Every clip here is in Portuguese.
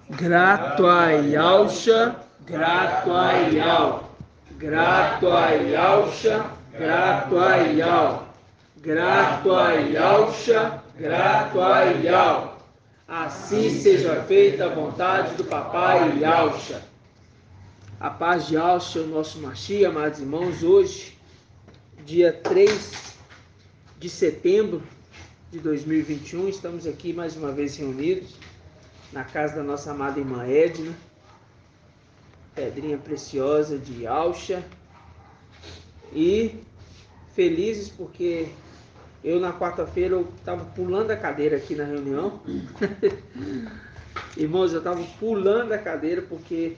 Grato a Yalcha, grato a Yal. Grato a Yalcha, grato a Yal. Grato a Yalcha, grato a Yal. Assim seja feita a vontade do papai Yalcha. A paz de Yalcha, o nosso Mashiach, amados irmãos, hoje, dia 3 de setembro de 2021, estamos aqui mais uma vez reunidos na casa da nossa amada irmã Edna, pedrinha preciosa de Yalcha, e felizes porque eu na quarta-feira eu estava pulando a cadeira aqui na reunião. Irmãos, eu estava pulando a cadeira porque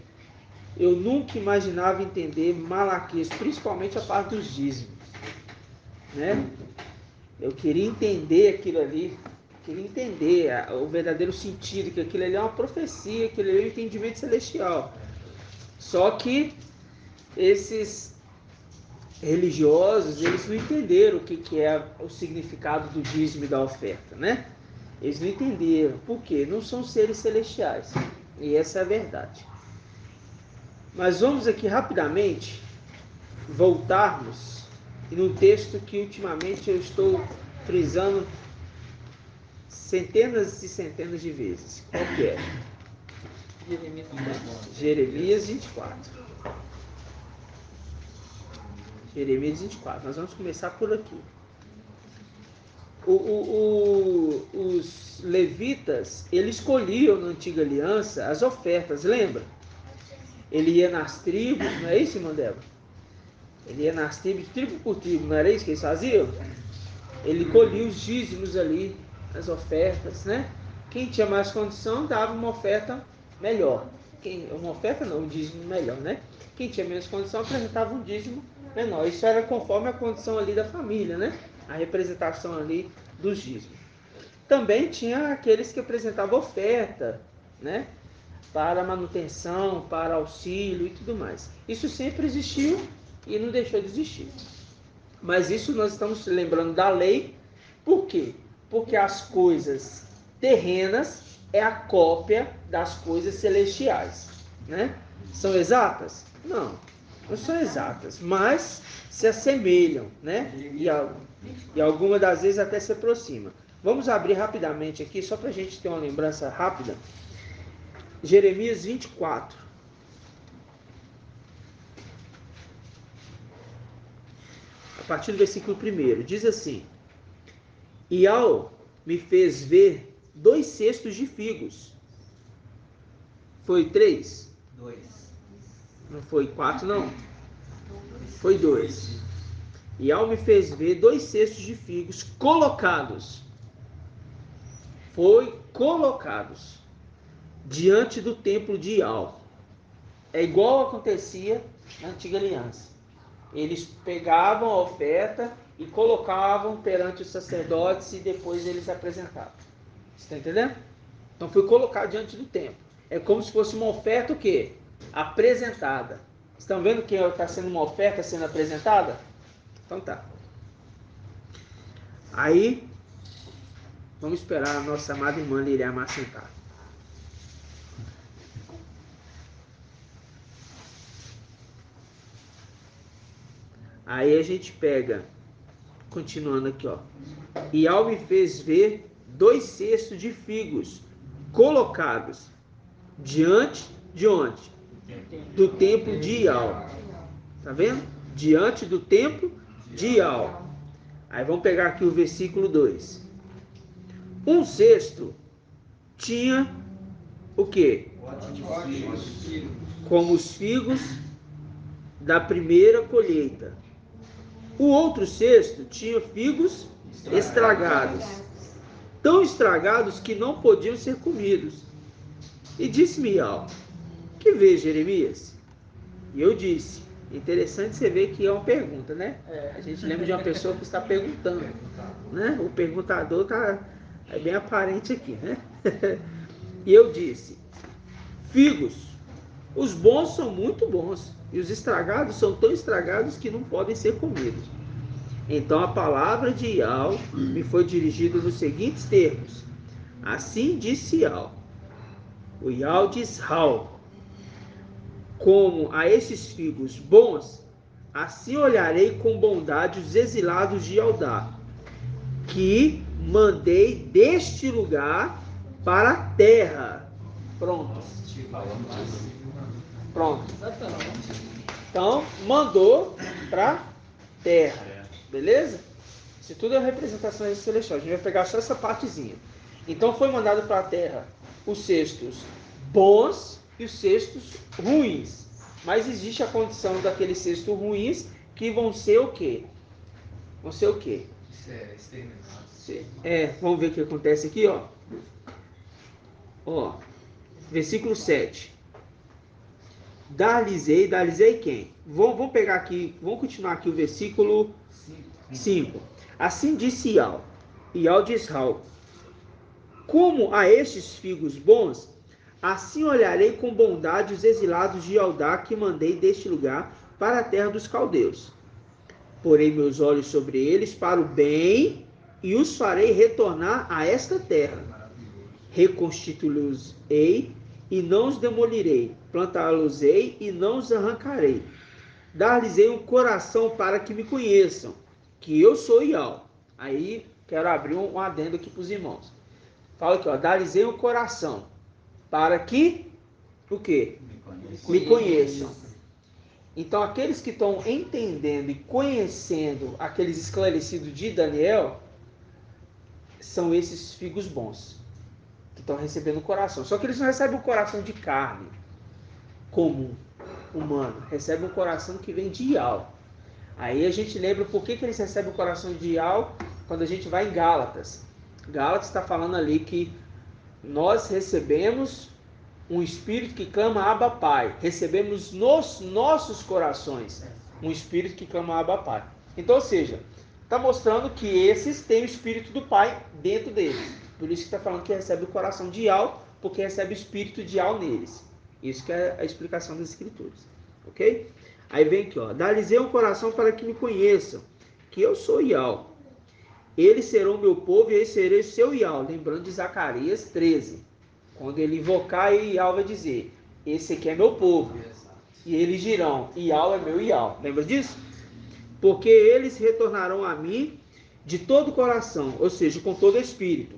eu nunca imaginava entender Malaquias, principalmente a parte dos dízimos, né? Eu queria entender aquilo ali, queria entender o verdadeiro sentido, que aquilo ali é uma profecia, aquilo ali é um entendimento celestial. Só que esses religiosos, eles não entenderam o que é o significado do dízimo e da oferta, né? Eles não entenderam. Por quê? Não são seres celestiais. E essa é a verdade. Mas vamos aqui rapidamente voltarmos num texto que ultimamente eu estou frisando centenas e centenas de vezes. Qual que é? Jeremias 24. Jeremias 24. Nós vamos começar por aqui. Os levitas, eles escolhiam na antiga aliança as ofertas, lembra? Ele ia nas tribos, não é isso, irmã Débora? Ele ia nas tribos, tribo por tribo, não era isso que eles faziam? Ele colhia os dízimos ali, as ofertas, né? Quem tinha mais condição dava uma oferta melhor. Uma oferta não, um dízimo melhor, né? Quem tinha menos condição apresentava um dízimo menor. Isso era conforme a condição ali da família, né? A representação ali dos dízimos. Também tinha aqueles que apresentavam oferta, né? Para manutenção, para auxílio e tudo mais. Isso sempre existiu e não deixou de existir. Mas isso nós estamos lembrando da lei. Por quê? Porque as coisas terrenas é a cópia das coisas celestiais, né? São exatas? Não, não são exatas, mas se assemelham, né? E algumas das vezes até se aproximam. Vamos abrir rapidamente aqui, só para a gente ter uma lembrança rápida. Jeremias 24. A partir do versículo 1, diz assim: Ial me fez ver 2 cestos de figos. Foi 3? 2. Não foi 4, não? Foi 2. Ial me fez ver 2 cestos de figos colocados. Foi colocados diante do templo de Ial. É igual acontecia na antiga aliança. Eles pegavam a oferta e colocavam perante os sacerdotes e depois eles apresentavam. Você está entendendo? Então foi colocado diante do templo. É como se fosse uma oferta o quê? Apresentada. Estão vendo que está sendo uma oferta sendo apresentada? Então tá. Aí, vamos esperar a nossa amada irmã Liriamar sentar. Aí a gente pega, continuando aqui, ó. Ial me fez ver 2 cestos de figos colocados diante de onde? Do templo de Ial. Tá vendo? Diante do templo de Ial. Aí vamos pegar aqui o versículo 2. Um cesto tinha o quê? Como os figos da primeira colheita. O outro cesto tinha figos estragados, tão estragados que não podiam ser comidos. E disse-me Ial: que vê, Jeremias? E eu disse: interessante você ver que é uma pergunta, né? A gente lembra de uma pessoa que está perguntando, né? O perguntador é bem aparente aqui, né? E eu disse: figos, os bons são muito bons, e os estragados são tão estragados que não podem ser comidos. Então a palavra de Ial me foi dirigida nos seguintes termos: assim disse Ial: o Yal de Israel. Como a esses figos bons, assim olharei com bondade os exilados de Judá, que mandei deste lugar para a terra. Pronto. Pronto. Então, mandou para a terra. Beleza? Isso tudo é representação celestial. A gente vai pegar só essa partezinha. Então, foi mandado para a terra os cestos bons e os cestos ruins. Mas existe a condição daqueles cestos ruins que vão ser o quê? Vão ser o quê? Vamos ver o que acontece aqui, ó. Ó, versículo 7. Dar-lhes-ei quem? Vamos pegar aqui, vamos continuar aqui o versículo 5. Assim disse Ial de Israel: como a estes figos bons, assim olharei com bondade os exilados de Judá que mandei deste lugar para a terra dos caldeus. Porei meus olhos sobre eles para o bem e os farei retornar a esta terra. Reconstituí-los-ei e não os demolirei, plantá-los-ei e não os arrancarei. Dar-lhes-ei um coração para que me conheçam, que eu sou Ial. Aí quero abrir um adendo aqui para os irmãos. Fala aqui, ó, dar-lhes-ei um coração para que o quê? Me conheçam. Então aqueles que estão entendendo e conhecendo aqueles esclarecidos de Daniel são esses figos bons que estão recebendo o coração. Só que eles não recebem o coração de carne comum, humano. Recebem um coração que vem de Ial. Aí a gente lembra por que eles recebem o coração de Ial quando a gente vai em Gálatas. Gálatas está falando ali que nós recebemos um espírito que clama Abba Pai. Recebemos nos nossos corações um espírito que clama Abba Pai. Então, ou seja, está mostrando que esses têm o espírito do Pai dentro deles. Por isso que está falando que recebe o coração de Ial, porque recebe o espírito de Ial neles. Isso que é a explicação das Escrituras. Ok? Aí vem aqui, ó. Dar-lhes-ei um coração para que me conheçam, que eu sou Ial. Eles serão meu povo e eu serei seu Ial. Lembrando de Zacarias 13. Quando ele invocar, Ial vai dizer: esse aqui é meu povo. E eles dirão: Ial é meu Ial. Lembra disso? Porque eles retornarão a mim de todo o coração, ou seja, com todo o espírito.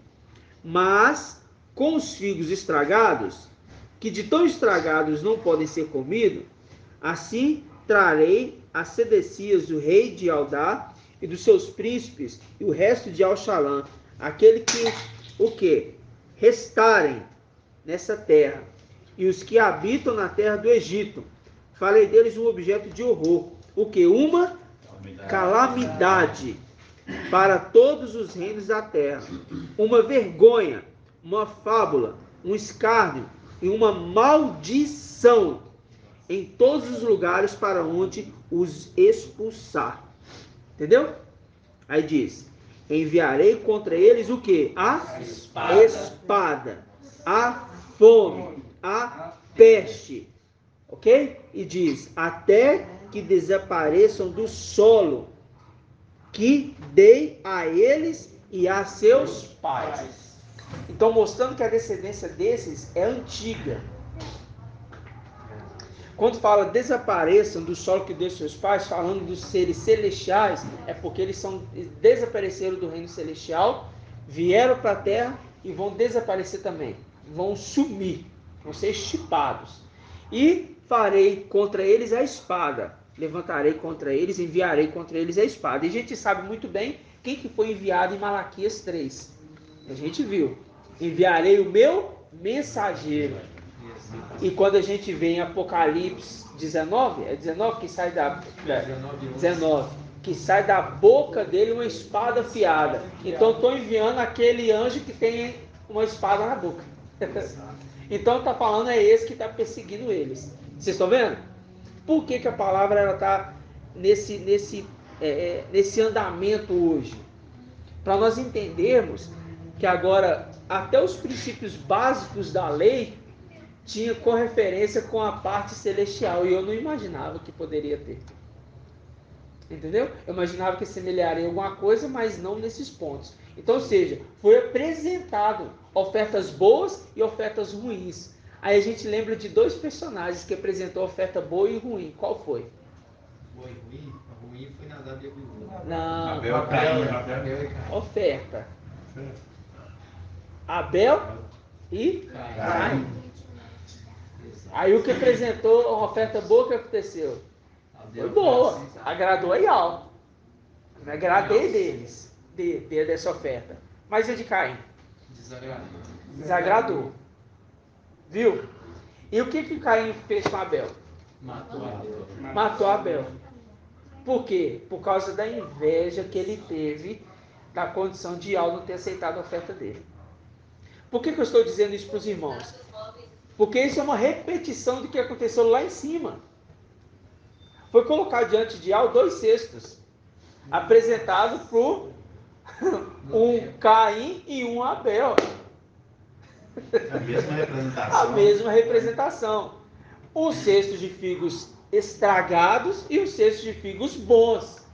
Mas com os figos estragados, que de tão estragados não podem ser comidos, assim trarei a Sedecias, o rei de Judá, e dos seus príncipes, e o resto de Al-Shalã, aquele que, o que? Restarem nessa terra, e os que habitam na terra do Egito. Falei deles um objeto de horror, o que? Uma calamidade para todos os reinos da terra, uma vergonha, uma fábula, um escárnio e uma maldição em todos os lugares para onde os expulsar. Entendeu? Aí diz: enviarei contra eles o que? A espada, a fome, a peste. Ok? E diz: até que desapareçam do solo que dei a eles e a seus pais. Então, mostrando que a descendência desses é antiga. Quando fala desapareçam do solo que deu seus pais, falando dos seres celestiais, é porque eles desapareceram do reino celestial, vieram para a terra e vão desaparecer também. Vão sumir, vão ser extirpados. E farei contra eles a espada. Levantarei contra eles, enviarei contra eles a espada. E a gente sabe muito bem quem que foi enviado em Malaquias 3. A gente viu. Enviarei o meu mensageiro. E quando a gente vê em Apocalipse 19, é 19 que sai da 19, que sai da boca dele uma espada afiada. Então estou enviando aquele anjo que tem uma espada na boca. Então está falando é esse que está perseguindo eles. Vocês estão vendo? Por que a palavra está nesse andamento hoje? Para nós entendermos que agora até os princípios básicos da lei tinha correferência com a parte celestial, e eu não imaginava que poderia ter. Entendeu? Eu imaginava que semelharia em alguma coisa, mas não nesses pontos. Então, ou seja, foi apresentado ofertas boas e ofertas ruins. Aí a gente lembra de dois personagens que apresentou oferta boa e ruim. Qual foi? Boa e ruim? A ruim foi Nadab e Abiú. Não. Abel e Caim. Oferta. Abel e Caim. Aí o que apresentou uma oferta boa, o que aconteceu? Foi boa. Agradou a Ial. Me agradei deles. Dessa oferta. Mas a de Caim? Desagradou. Viu? E o que Caim fez com Abel? Matou Abel. Por quê? Por causa da inveja que ele teve da condição de Ial não ter aceitado a oferta dele. Por que eu estou dizendo isso para os irmãos? Porque isso é uma repetição do que aconteceu lá em cima. Foi colocado diante de Ial 2 cestos, apresentado por um Caim e um Abel. A mesma representação. A mesma representação. Um cesto de figos estragados e um cesto de figos bons.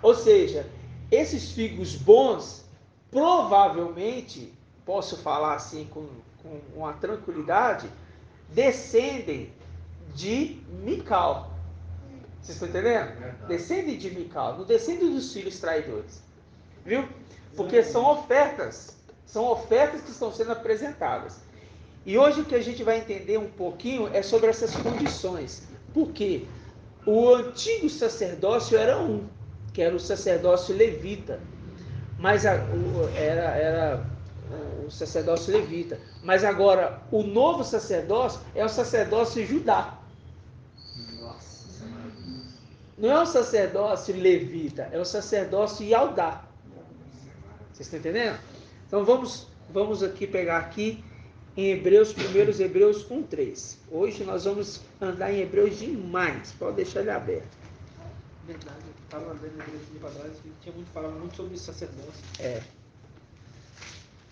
Ou seja, esses figos bons, provavelmente, posso falar assim com uma tranquilidade, descendem de Mical. Vocês estão entendendo? Descendem de Mical, não descendem dos filhos traidores. Viu? Porque são ofertas que estão sendo apresentadas. E hoje o que a gente vai entender um pouquinho é sobre essas condições. Por quê? O antigo sacerdócio era que era o sacerdócio levita. Mas era o sacerdócio levita. Mas agora, o novo sacerdócio é o sacerdócio Judá. Não é o sacerdócio levita, é o sacerdócio Yaldá. Vocês estão entendendo? Então vamos aqui pegar aqui em Hebreus, primeiros Hebreus 1:3. Hoje nós vamos andar em Hebreus demais. Pode deixar ele aberto. Verdade, eu estava andando em para trás que tinha falado muito sobre sacerdócio.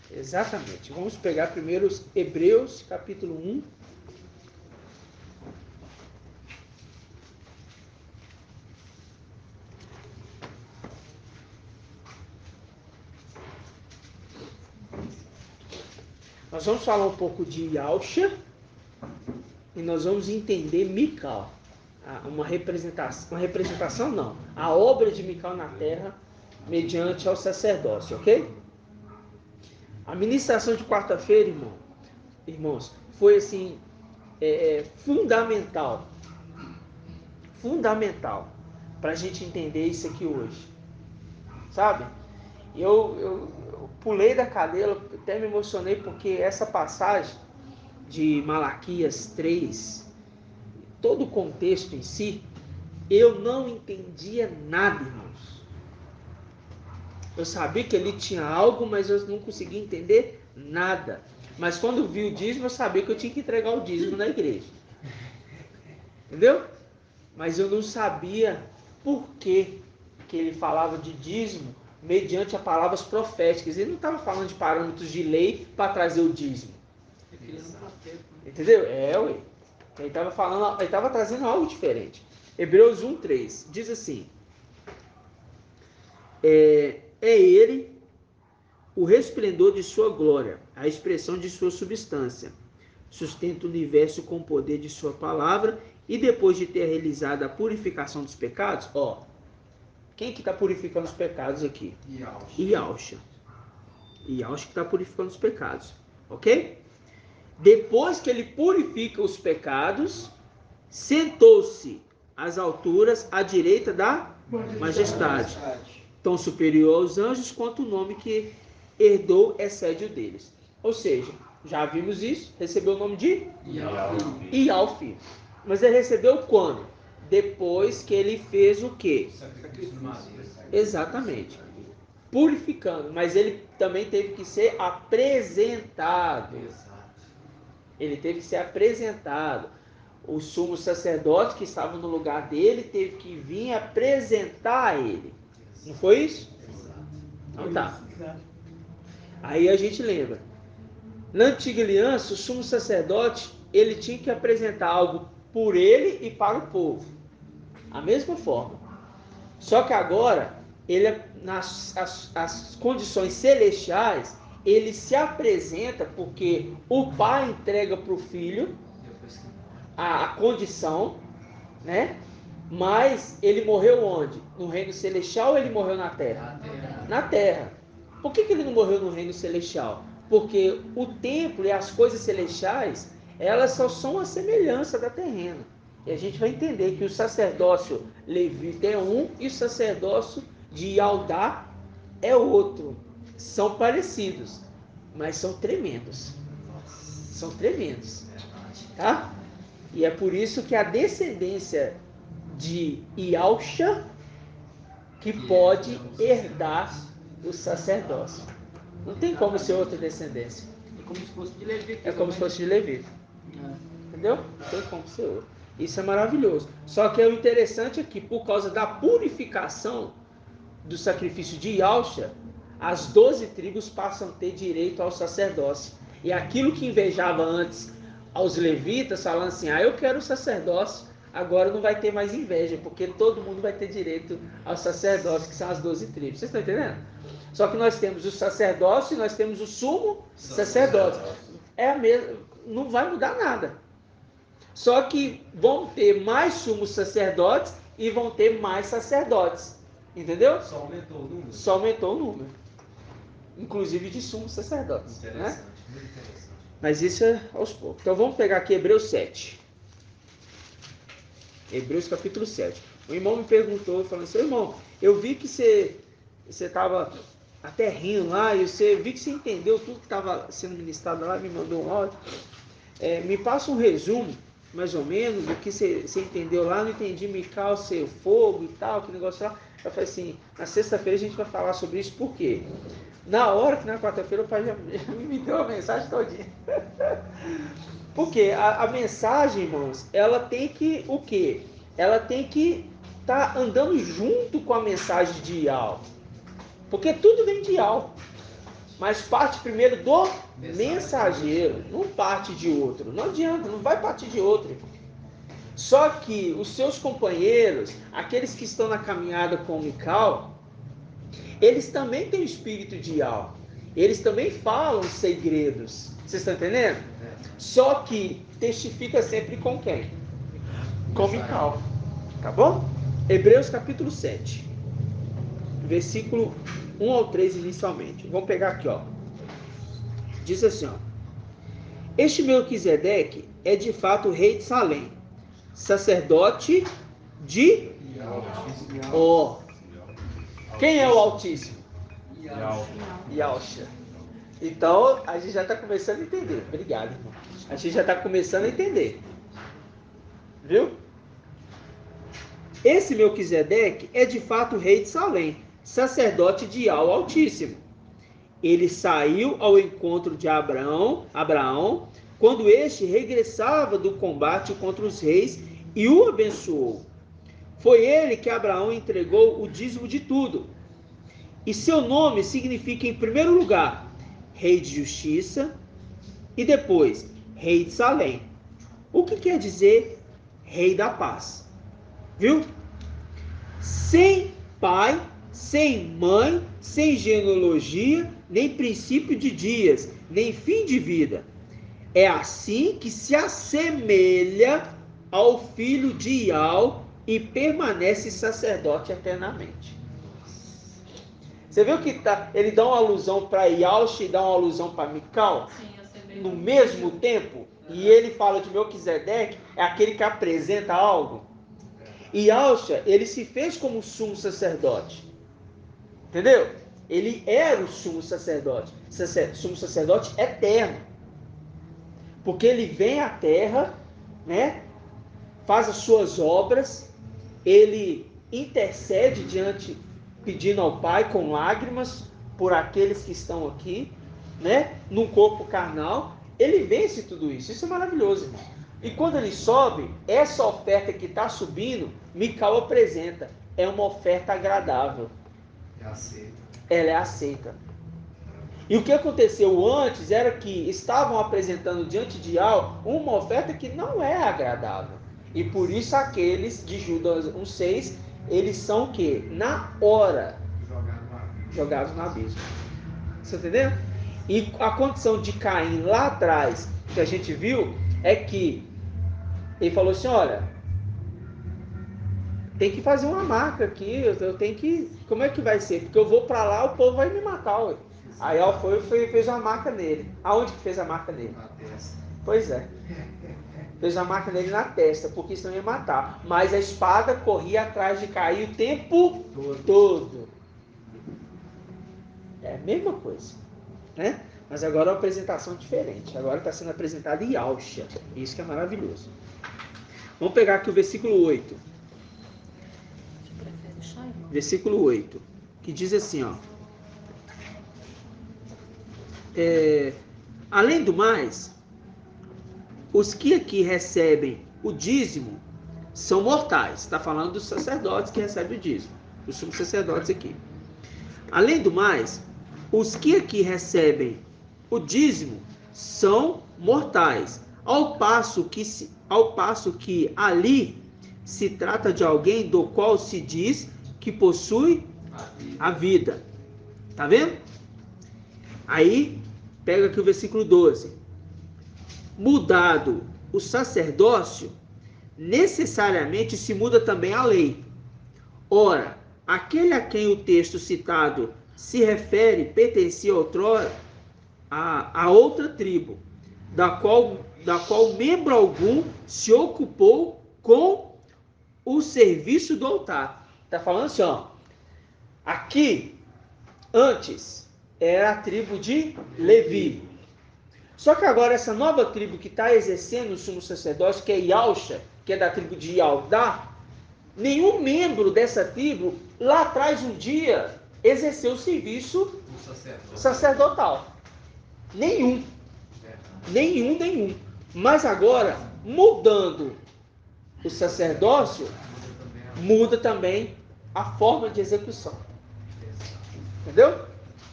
Exatamente. Vamos pegar primeiro os Hebreus, capítulo 1. Nós vamos falar um pouco de Yalcha e nós vamos entender Mical. Uma representação não. A obra de Mical na terra mediante ao sacerdócio, ok? A ministração de quarta-feira, irmãos, foi assim, fundamental para a gente entender isso aqui hoje, sabe? Eu pulei da cadeira, até me emocionei porque essa passagem de Malaquias 3, todo o contexto em si, eu não entendia nada, irmãos. Eu sabia que ele tinha algo, mas eu não conseguia entender nada. Mas quando vi o dízimo, eu sabia que eu tinha que entregar o dízimo na igreja. Entendeu? Mas eu não sabia por que ele falava de dízimo mediante a palavras proféticas. Ele não estava falando de parâmetros de lei para trazer o dízimo. Entendeu? Ué. Ele estava trazendo algo diferente. Hebreus 1:3 diz assim: é ele o resplendor de sua glória, a expressão de sua substância, sustenta o universo com o poder de sua palavra, e depois de ter realizado a purificação dos pecados, quem que está purificando os pecados aqui? Yalcha que está purificando os pecados, ok? Depois que ele purifica os pecados, sentou-se às alturas à direita da majestade, tão superior aos anjos quanto o nome que herdou excede o deles. Ou seja, já vimos isso, recebeu o nome de Ial Filho. Mas ele recebeu quando? Depois que ele fez o quê? Exatamente. Purificando, mas ele também teve que ser apresentado. Ele teve que ser apresentado. O sumo sacerdote que estava no lugar dele teve que vir apresentar ele. Não foi isso? Então tá. Aí a gente lembra. Na antiga aliança, o sumo sacerdote, ele tinha que apresentar algo por ele e para o povo. A mesma forma. Só que agora, ele as condições celestiais, ele se apresenta porque o pai entrega para o filho Depois que a condição, né? Mas ele morreu onde? No reino celestial ou ele morreu na terra? na terra. Na terra. Por que ele não morreu no reino celestial? Porque o templo e as coisas celestiais, elas só são a semelhança da terrena. E a gente vai entender que o sacerdócio levita é um e o sacerdócio de Yaldá é outro. São parecidos, mas são tremendos. São tremendos. Tá? E é por isso que a descendência de Ialcha que pode herdar o sacerdócio. Não tem como ser outra descendência. É como se fosse de Levítico. É como se fosse de Levítico. Entendeu? Não tem como ser outro. Isso é maravilhoso. Só que o interessante é que por causa da purificação do sacrifício de Ialcha, as 12 tribos passam a ter direito ao sacerdócio. E aquilo que invejava antes aos levitas, falando assim, eu quero o sacerdócio, agora não vai ter mais inveja, porque todo mundo vai ter direito ao sacerdócio, que são as 12 tribos. Vocês estão entendendo? Só que nós temos o sacerdócio e nós temos o sumo sacerdote. É a mesma, não vai mudar nada. Só que vão ter mais sumos sacerdotes e vão ter mais sacerdotes. Entendeu? Só aumentou o número. Só aumentou o número. Inclusive de sumos sacerdotes. Interessante, Né? muito interessante. Mas isso é aos poucos. Então vamos pegar aqui Hebreus 7. Hebreus capítulo 7. O irmão me perguntou, falando assim, irmão, eu vi que você estava até rindo lá, e vi que você entendeu tudo que estava sendo ministrado lá, me mandou um áudio. Me passa um resumo, mais ou menos, do que você entendeu lá. Não entendi, Mical, ser fogo e tal, que negócio lá. Eu falei assim, na sexta-feira a gente vai falar sobre isso, por quê? Na hora que na quarta-feira o pai já me deu a mensagem todinha. Porque a mensagem, irmãos, ela tem que, o quê? Ela tem que estar andando junto com a mensagem de Ial. Porque tudo vem de Ial. Mas parte primeiro do mensageiro, não parte de outro. Não adianta, não vai partir de outro, irmão. Só que os seus companheiros, aqueles que estão na caminhada com o Mical, eles também têm o espírito de Ial. Eles também falam segredos. Vocês estão entendendo? Só que testifica sempre com quem? Com Mical. Tá bom? Hebreus capítulo 7. Versículo 1 ao 3 inicialmente. Vamos pegar aqui, ó. Diz assim, ó. Este Melquisedeque é de fato rei de Salém, sacerdote de Ó. Quem é o Altíssimo? Yalcha. Então, a gente já está começando a entender. Obrigado, irmão. A gente já está começando a entender. Viu? Esse Melquisedeque é de fato rei de Salém, sacerdote de Altíssimo. Ele saiu ao encontro de Abraão, quando este regressava do combate contra os reis e o abençoou. Foi ele que Abraão entregou o dízimo de tudo. E seu nome significa, em primeiro lugar, Rei de Justiça, e depois, Rei de Salém. O que quer dizer Rei da Paz? Viu? Sem pai, sem mãe, sem genealogia, nem princípio de dias, nem fim de vida. É assim que se assemelha ao filho de Ial e permanece sacerdote eternamente. Você viu que ele dá uma alusão para Ialcha e dá uma alusão para Mical? No mesmo tempo? E ele fala de Melquisedeque, é aquele que apresenta algo. Ialcha, ele se fez como sumo sacerdote. Entendeu? Ele era o sumo sacerdote. Sumo sacerdote eterno. Porque ele vem à terra, né? Faz as suas obras, ele intercede diante, pedindo ao Pai com lágrimas por aqueles que estão aqui, né? Num corpo carnal. Ele vence tudo isso. Isso é maravilhoso, irmão. E quando ele sobe, essa oferta que está subindo, Mical apresenta. É uma oferta agradável. É aceito. Ela é aceita. E o que aconteceu antes era que estavam apresentando diante de Ial uma oferta que não é agradável. E por isso aqueles de Judas 1,6, eles são o quê? Na hora Jogado no abismo. jogados no abismo. Você entendeu? E a condição de Caim lá atrás, que a gente viu, é que ele falou assim, olha, tem que fazer uma marca aqui, eu tenho que... Como é que vai ser? Porque eu vou para lá, o povo vai me matar. Ué. Aí ela foi e fez uma marca nele. Aonde que fez a marca nele? Na testa. Pois é. Fez a marca nele na testa, porque senão ia matar. Mas a espada corria atrás de Caim o tempo todo. É a mesma coisa, né? Mas agora é uma apresentação diferente. Agora está sendo apresentada Yalcha. Isso que é maravilhoso. Vamos pegar aqui o versículo 8. Versículo 8. Que diz assim, ó. Além do mais, os que aqui recebem o dízimo são mortais. Está falando dos sacerdotes que recebem o dízimo. Os sumos sacerdotes aqui. Além do mais, os que aqui recebem o dízimo são mortais. Ao passo que ali se trata de alguém do qual se diz que possui a vida. Tá vendo? Aí, pega aqui o versículo 12. Mudado o sacerdócio, necessariamente se muda também a lei. Ora, aquele a quem o texto citado se refere pertencia outrora a outra tribo, da qual membro algum se ocupou com o serviço do altar. Está falando assim, ó. Aqui, antes, era a tribo de Levi. Só que agora essa nova tribo que está exercendo o sumo sacerdócio, que é Yalcha, que é da tribo de Yaldá, nenhum membro dessa tribo, lá atrás um dia, exerceu o serviço sacerdotal. Nenhum. Mas agora, mudando o sacerdócio, muda também a forma de execução. Entendeu?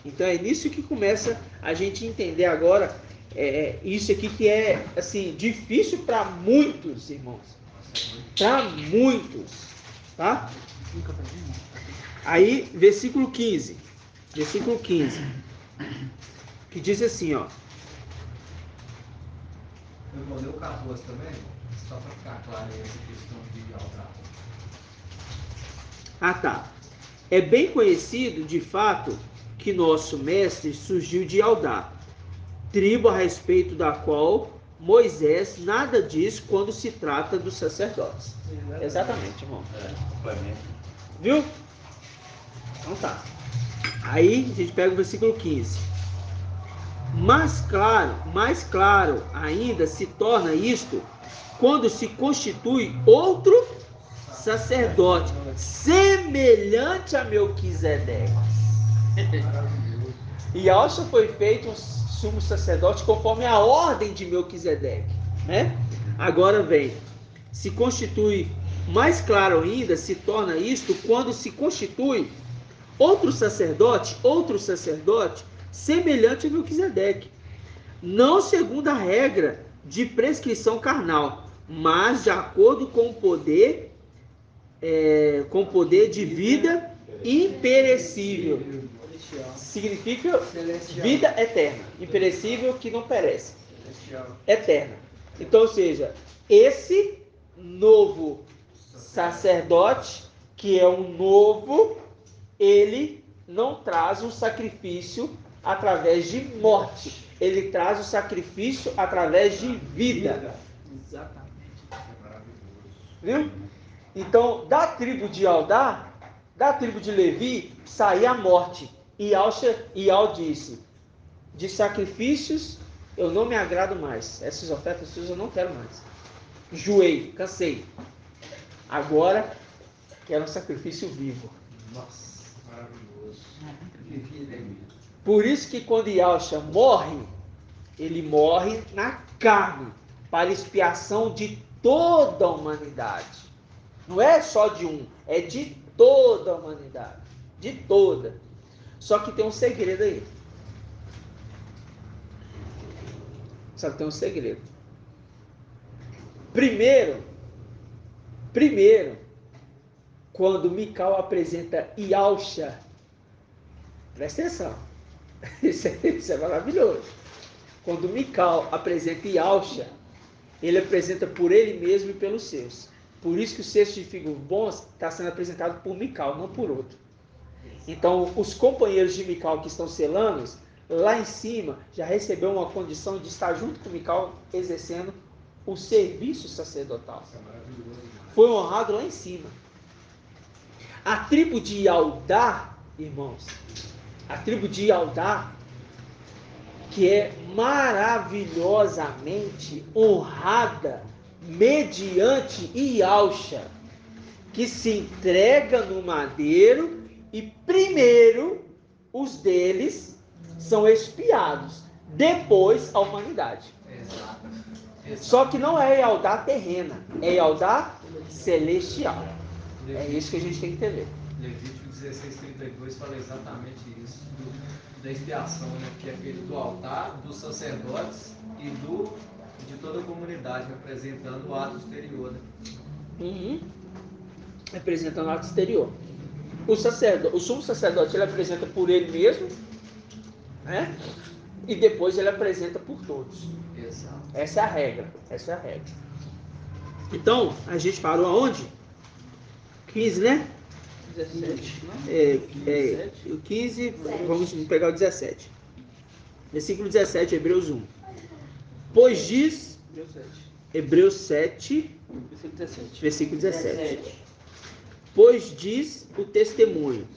Então é nisso que começa a gente entender agora isso aqui que é assim difícil para muitos irmãos. Para muitos. Tá? Aí, versículo 15. Versículo 15. Que diz assim, ó. Eu vou ler o 14 também, só para ficar claro aí essa questão de altar. Ah, tá. É bem conhecido, de fato, que nosso mestre surgiu de Yaldá, tribo a respeito da qual Moisés nada diz quando se trata dos sacerdotes. Exatamente, irmão. Viu? Então tá. Aí a gente pega o versículo 15. Mais claro ainda se torna isto quando se constitui outro sacerdote semelhante a Melquisedeque. E Yalcha foi feito um sumo sacerdote conforme a ordem de Melquisedeque, né? Agora vem, se constitui, mais claro ainda se torna isto quando se constitui outro sacerdote semelhante a Melquisedeque, não segundo a regra de prescrição carnal, mas de acordo com o poder de vida imperecível. Significa vida eterna, imperecível que não perece, eterna. Então, ou seja, esse novo sacerdote, que é um novo, ele não traz um sacrifício através de morte, ele traz o sacrifício através de vida. Exatamente. Viu? Então, da tribo de Yaldá, da tribo de Levi, saía a morte. E Yal disse, de sacrifícios eu não me agrado mais. Essas ofertas suas eu não quero mais. Enjoei, cansei. Agora, quero um sacrifício vivo. Nossa, maravilhoso. Por isso que quando Yalcha morre, ele morre na carne, para expiação de toda a humanidade. Não é só de um, é de toda a humanidade. De toda. Só que tem um segredo aí. Só que tem um segredo. Primeiro, quando Mical apresenta Yalcha, presta atenção, Isso é maravilhoso. Quando Mical apresenta Yalcha, ele apresenta por ele mesmo e pelos seus. Por isso que o cesto de figos bons está sendo apresentado por Mical, não por outro. Então, os companheiros de Mical que estão selando, lá em cima, já recebeu uma condição de estar junto com Mical, exercendo o serviço sacerdotal. Foi honrado lá em cima. A tribo de Yaldá, irmãos, a tribo de Yaldá, que é maravilhosamente honrada mediante Yalcha, que se entrega no madeiro e primeiro os deles são expiados, depois a humanidade. Exato. Só que não é Yaldá terrena, é Yaldá celestial. É isso que a gente tem que entender. Levítico 16:32 fala exatamente isso, da expiação, né, que é feito do altar, dos sacerdotes e de toda a comunidade, representando o ato exterior. Né? Representando o ato exterior. O sumo sacerdote, ele apresenta por ele mesmo, né? E depois ele apresenta por todos. Exato. Essa é a regra. Então, a gente parou aonde? 15, né? 17. O 15, vamos pegar o 17. Versículo 17, Hebreus 1. Pois diz, Hebreus 7, versículo 17. Pois diz o testemunho,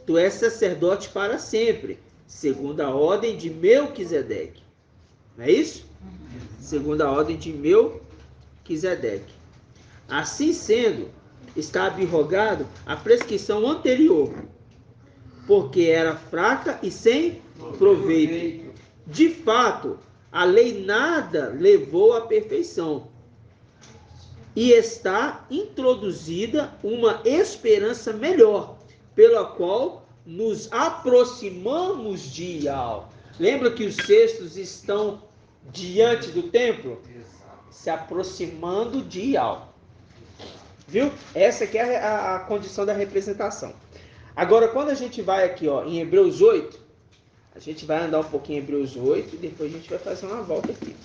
tu és sacerdote para sempre, segundo a ordem de Melquisedeque. Não é isso? Segundo a ordem de Melquisedeque. Assim sendo, está abrogado a prescrição anterior, porque era fraca e sem proveito. De fato, a lei nada levou à perfeição, e está introduzida uma esperança melhor, pela qual nos aproximamos de Yahweh. Lembra que os cestos estão diante do templo? Se aproximando de Yahweh. Viu? Essa aqui é a condição da representação. Agora, quando a gente vai aqui, ó, em Hebreus 8, a gente vai andar um pouquinho em Hebreus 8 e depois a gente vai fazer uma volta aqui.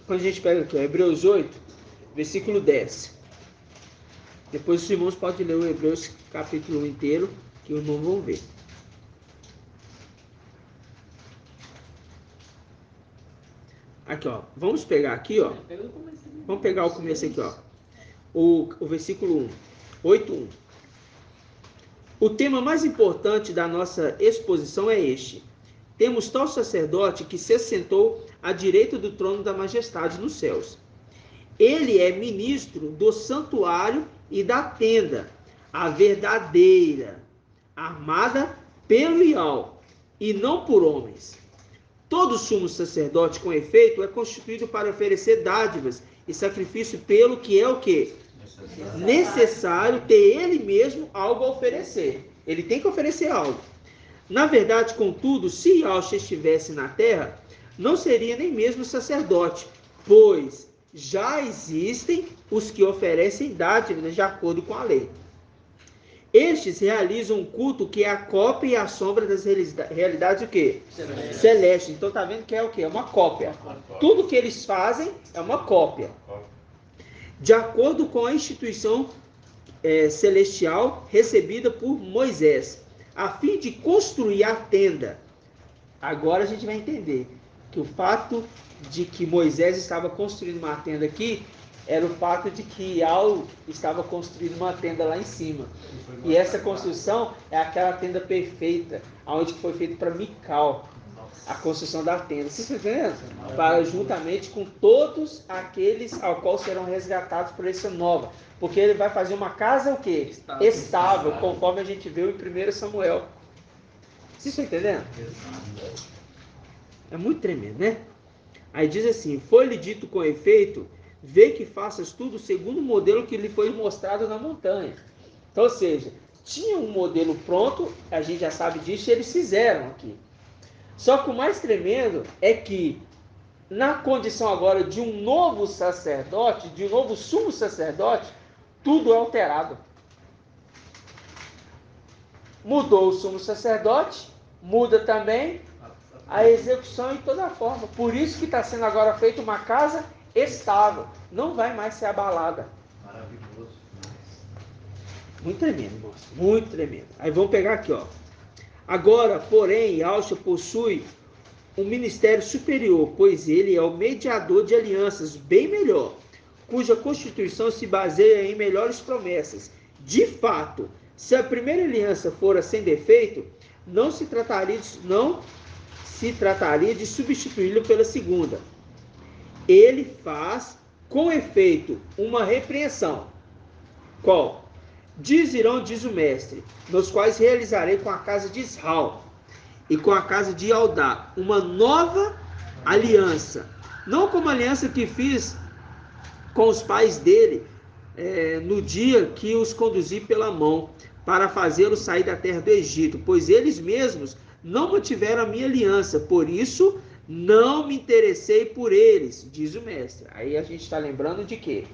Quando a gente pega aqui, ó, Hebreus 8, versículo 10. Depois os irmãos podem ler o Hebreus capítulo 1 inteiro, que os irmãos vão ver. Aqui, ó. Vamos pegar aqui, ó. Vamos pegar o começo aqui, ó. O versículo 1. 8:1. O tema mais importante da nossa exposição é este. Temos tal sacerdote que se assentou à direita do trono da majestade nos céus. Ele é ministro do santuário e da tenda, a verdadeira, armada pelo Yahweh, e não por homens. Todo sumo sacerdote, com efeito, é constituído para oferecer dádivas e sacrifício pelo que é o quê? Necessário ter ele mesmo algo a oferecer. Ele tem que oferecer algo. Na verdade, contudo, se Yahweh estivesse na terra, não seria nem mesmo sacerdote, pois já existem os que oferecem dádivas de acordo com a lei. Estes realizam um culto que é a cópia e a sombra das realidades o quê? Celeste. Então tá vendo que é o quê? É uma cópia. Tudo que eles fazem é uma cópia. De acordo com a instituição celestial recebida por Moisés, a fim de construir a tenda. Agora a gente vai entender que o fato de que Moisés estava construindo uma tenda aqui era o fato de que Yahweh estava construindo uma tenda lá em cima. E essa construção é aquela tenda perfeita, onde foi feito para Mical, a construção da tenda. Vocês estão entendendo? Para juntamente com todos aqueles ao qual serão resgatados por essa nova. Porque ele vai fazer uma casa o quê? Estável, conforme a gente viu em 1 Samuel. Vocês estão entendendo? É muito tremendo, né? Aí diz assim, foi-lhe dito com efeito, vê que faças tudo segundo o modelo que lhe foi mostrado na montanha. Então, ou seja, tinha um modelo pronto, a gente já sabe disso, e eles fizeram aqui. Só que o mais tremendo é que, na condição agora de um novo sacerdote, de um novo sumo sacerdote, tudo é alterado. Mudou o sumo sacerdote, muda também a execução em toda forma. Por isso que está sendo agora feita uma casa estável. Não vai mais ser abalada. Maravilhoso. Muito tremendo, moço. Muito tremendo. Aí vamos pegar aqui, ó. Agora, porém, Yahshua possui um ministério superior, pois ele é o mediador de alianças bem melhor, cuja constituição se baseia em melhores promessas. De fato, se a primeira aliança fora sem defeito, não se trataria de substituí-la pela segunda. Ele faz, com efeito, uma repreensão. Qual? Dirão, diz o mestre, nos quais realizarei com a casa de Israel e com a casa de Aldá uma nova aliança, não como a aliança que fiz com os pais dele no dia que os conduzi pela mão para fazê-los sair da terra do Egito, pois eles mesmos não mantiveram a minha aliança, por isso não me interessei por eles, diz o mestre. Aí a gente está lembrando de quê?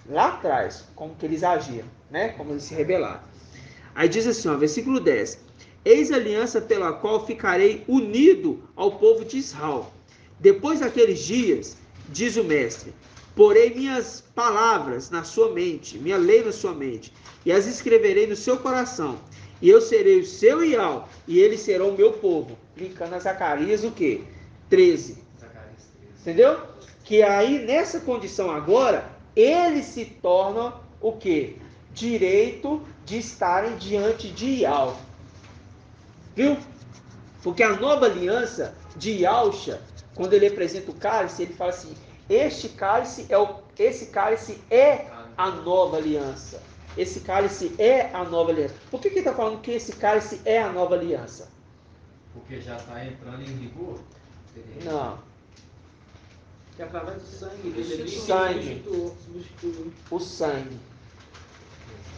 Lá atrás, como que eles agiram, né? Como eles se rebelaram. Aí diz assim, ó, versículo 10. Eis a aliança pela qual ficarei unido ao povo de Israel. Depois daqueles dias, diz o mestre, porei minhas palavras na sua mente, minha lei na sua mente, e as escreverei no seu coração. E eu serei o seu Ial, e eles serão o meu povo. Linkando a Zacarias o quê? 13. Zacarias 13. Entendeu? Que aí, nessa condição agora, eles se tornam o quê? Direito de estarem diante de Ial. Viu? Porque a nova aliança de Yahshua, quando ele apresenta o cálice, ele fala assim, esse cálice é a nova aliança. Esse cálice é a nova aliança. Por que ele está falando que esse cálice é a nova aliança? Porque já está entrando em vigor? Não. Que através do sangue dele ali, Sangue. substituiu. O sangue.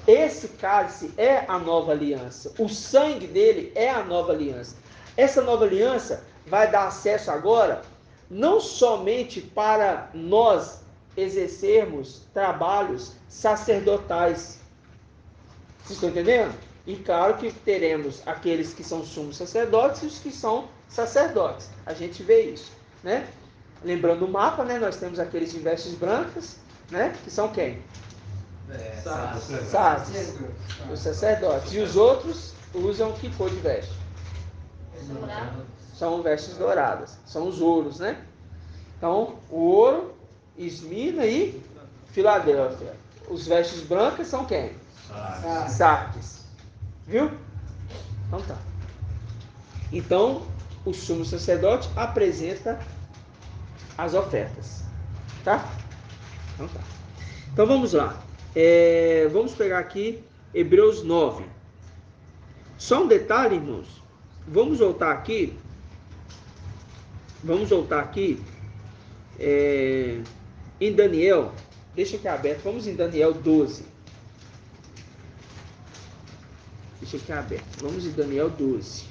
Esse cálice é a nova aliança. O sangue dele é a nova aliança. Essa nova aliança vai dar acesso agora, não somente para nós exercermos trabalhos sacerdotais. Vocês estão entendendo? E claro que teremos aqueles que são sumos sacerdotes e os que são sacerdotes. A gente vê isso, né? Lembrando o mapa, né? Nós temos aqueles de vestes brancas, né? Que são quem? Sades, os sacerdotes. E os outros usam que cor de veste? São vestes douradas. São os ouros, né? Então, o ouro, Esmina e Filadélfia. Os vestes brancas são quem? Sardes. Viu? Então tá. Então, o sumo sacerdote apresenta as ofertas. Tá? Então tá. Então vamos lá. Vamos pegar aqui Hebreus 9. Só um detalhe, irmãos. Vamos voltar aqui. Em Daniel. Deixa aqui aberto. Vamos em Daniel 12. Deixa aqui aberto. Vamos em Daniel 12.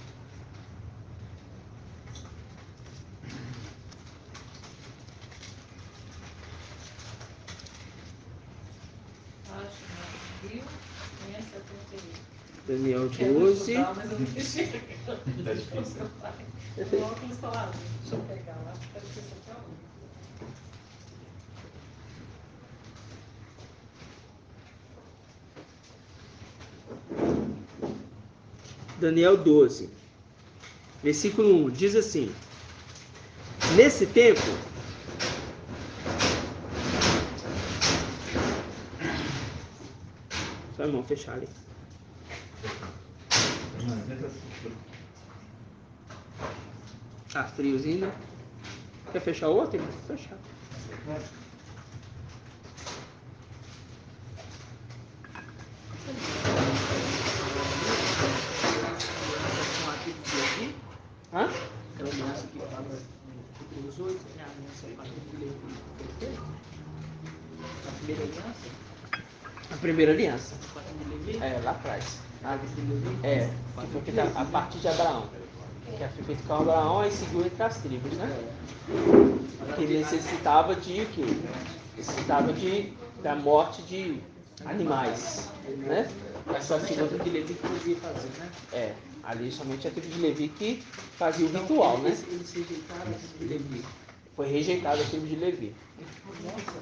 Daniel 12. Tá difícil. Deixa eu pegar lá, quero que você fale. Daniel 12, versículo 1, diz assim: nesse tempo, só irmão fechar ali. Tá friozinho, né? Quer fechar o outro, irmão? Fechar. Hã? Aquela aliança que fala entre os oito, né? A aliança com a filha de Levi. A primeira aliança? A primeira aliança. Com a filha de Levi? Lá atrás. A filha de Levi? Que foi a partir de Abraão. Que foi feito com Abraão, aí seguiu entre as tribos, né? Que necessitava de o quê? Necessitava da morte de animais, né? Essa segunda que Levi que podia fazer, né? Ali somente a tribo de Levi que fazia o ritual, né? Eles rejeitaram a tribo de Levi. Foi rejeitada a tribo de Levi. Nossa,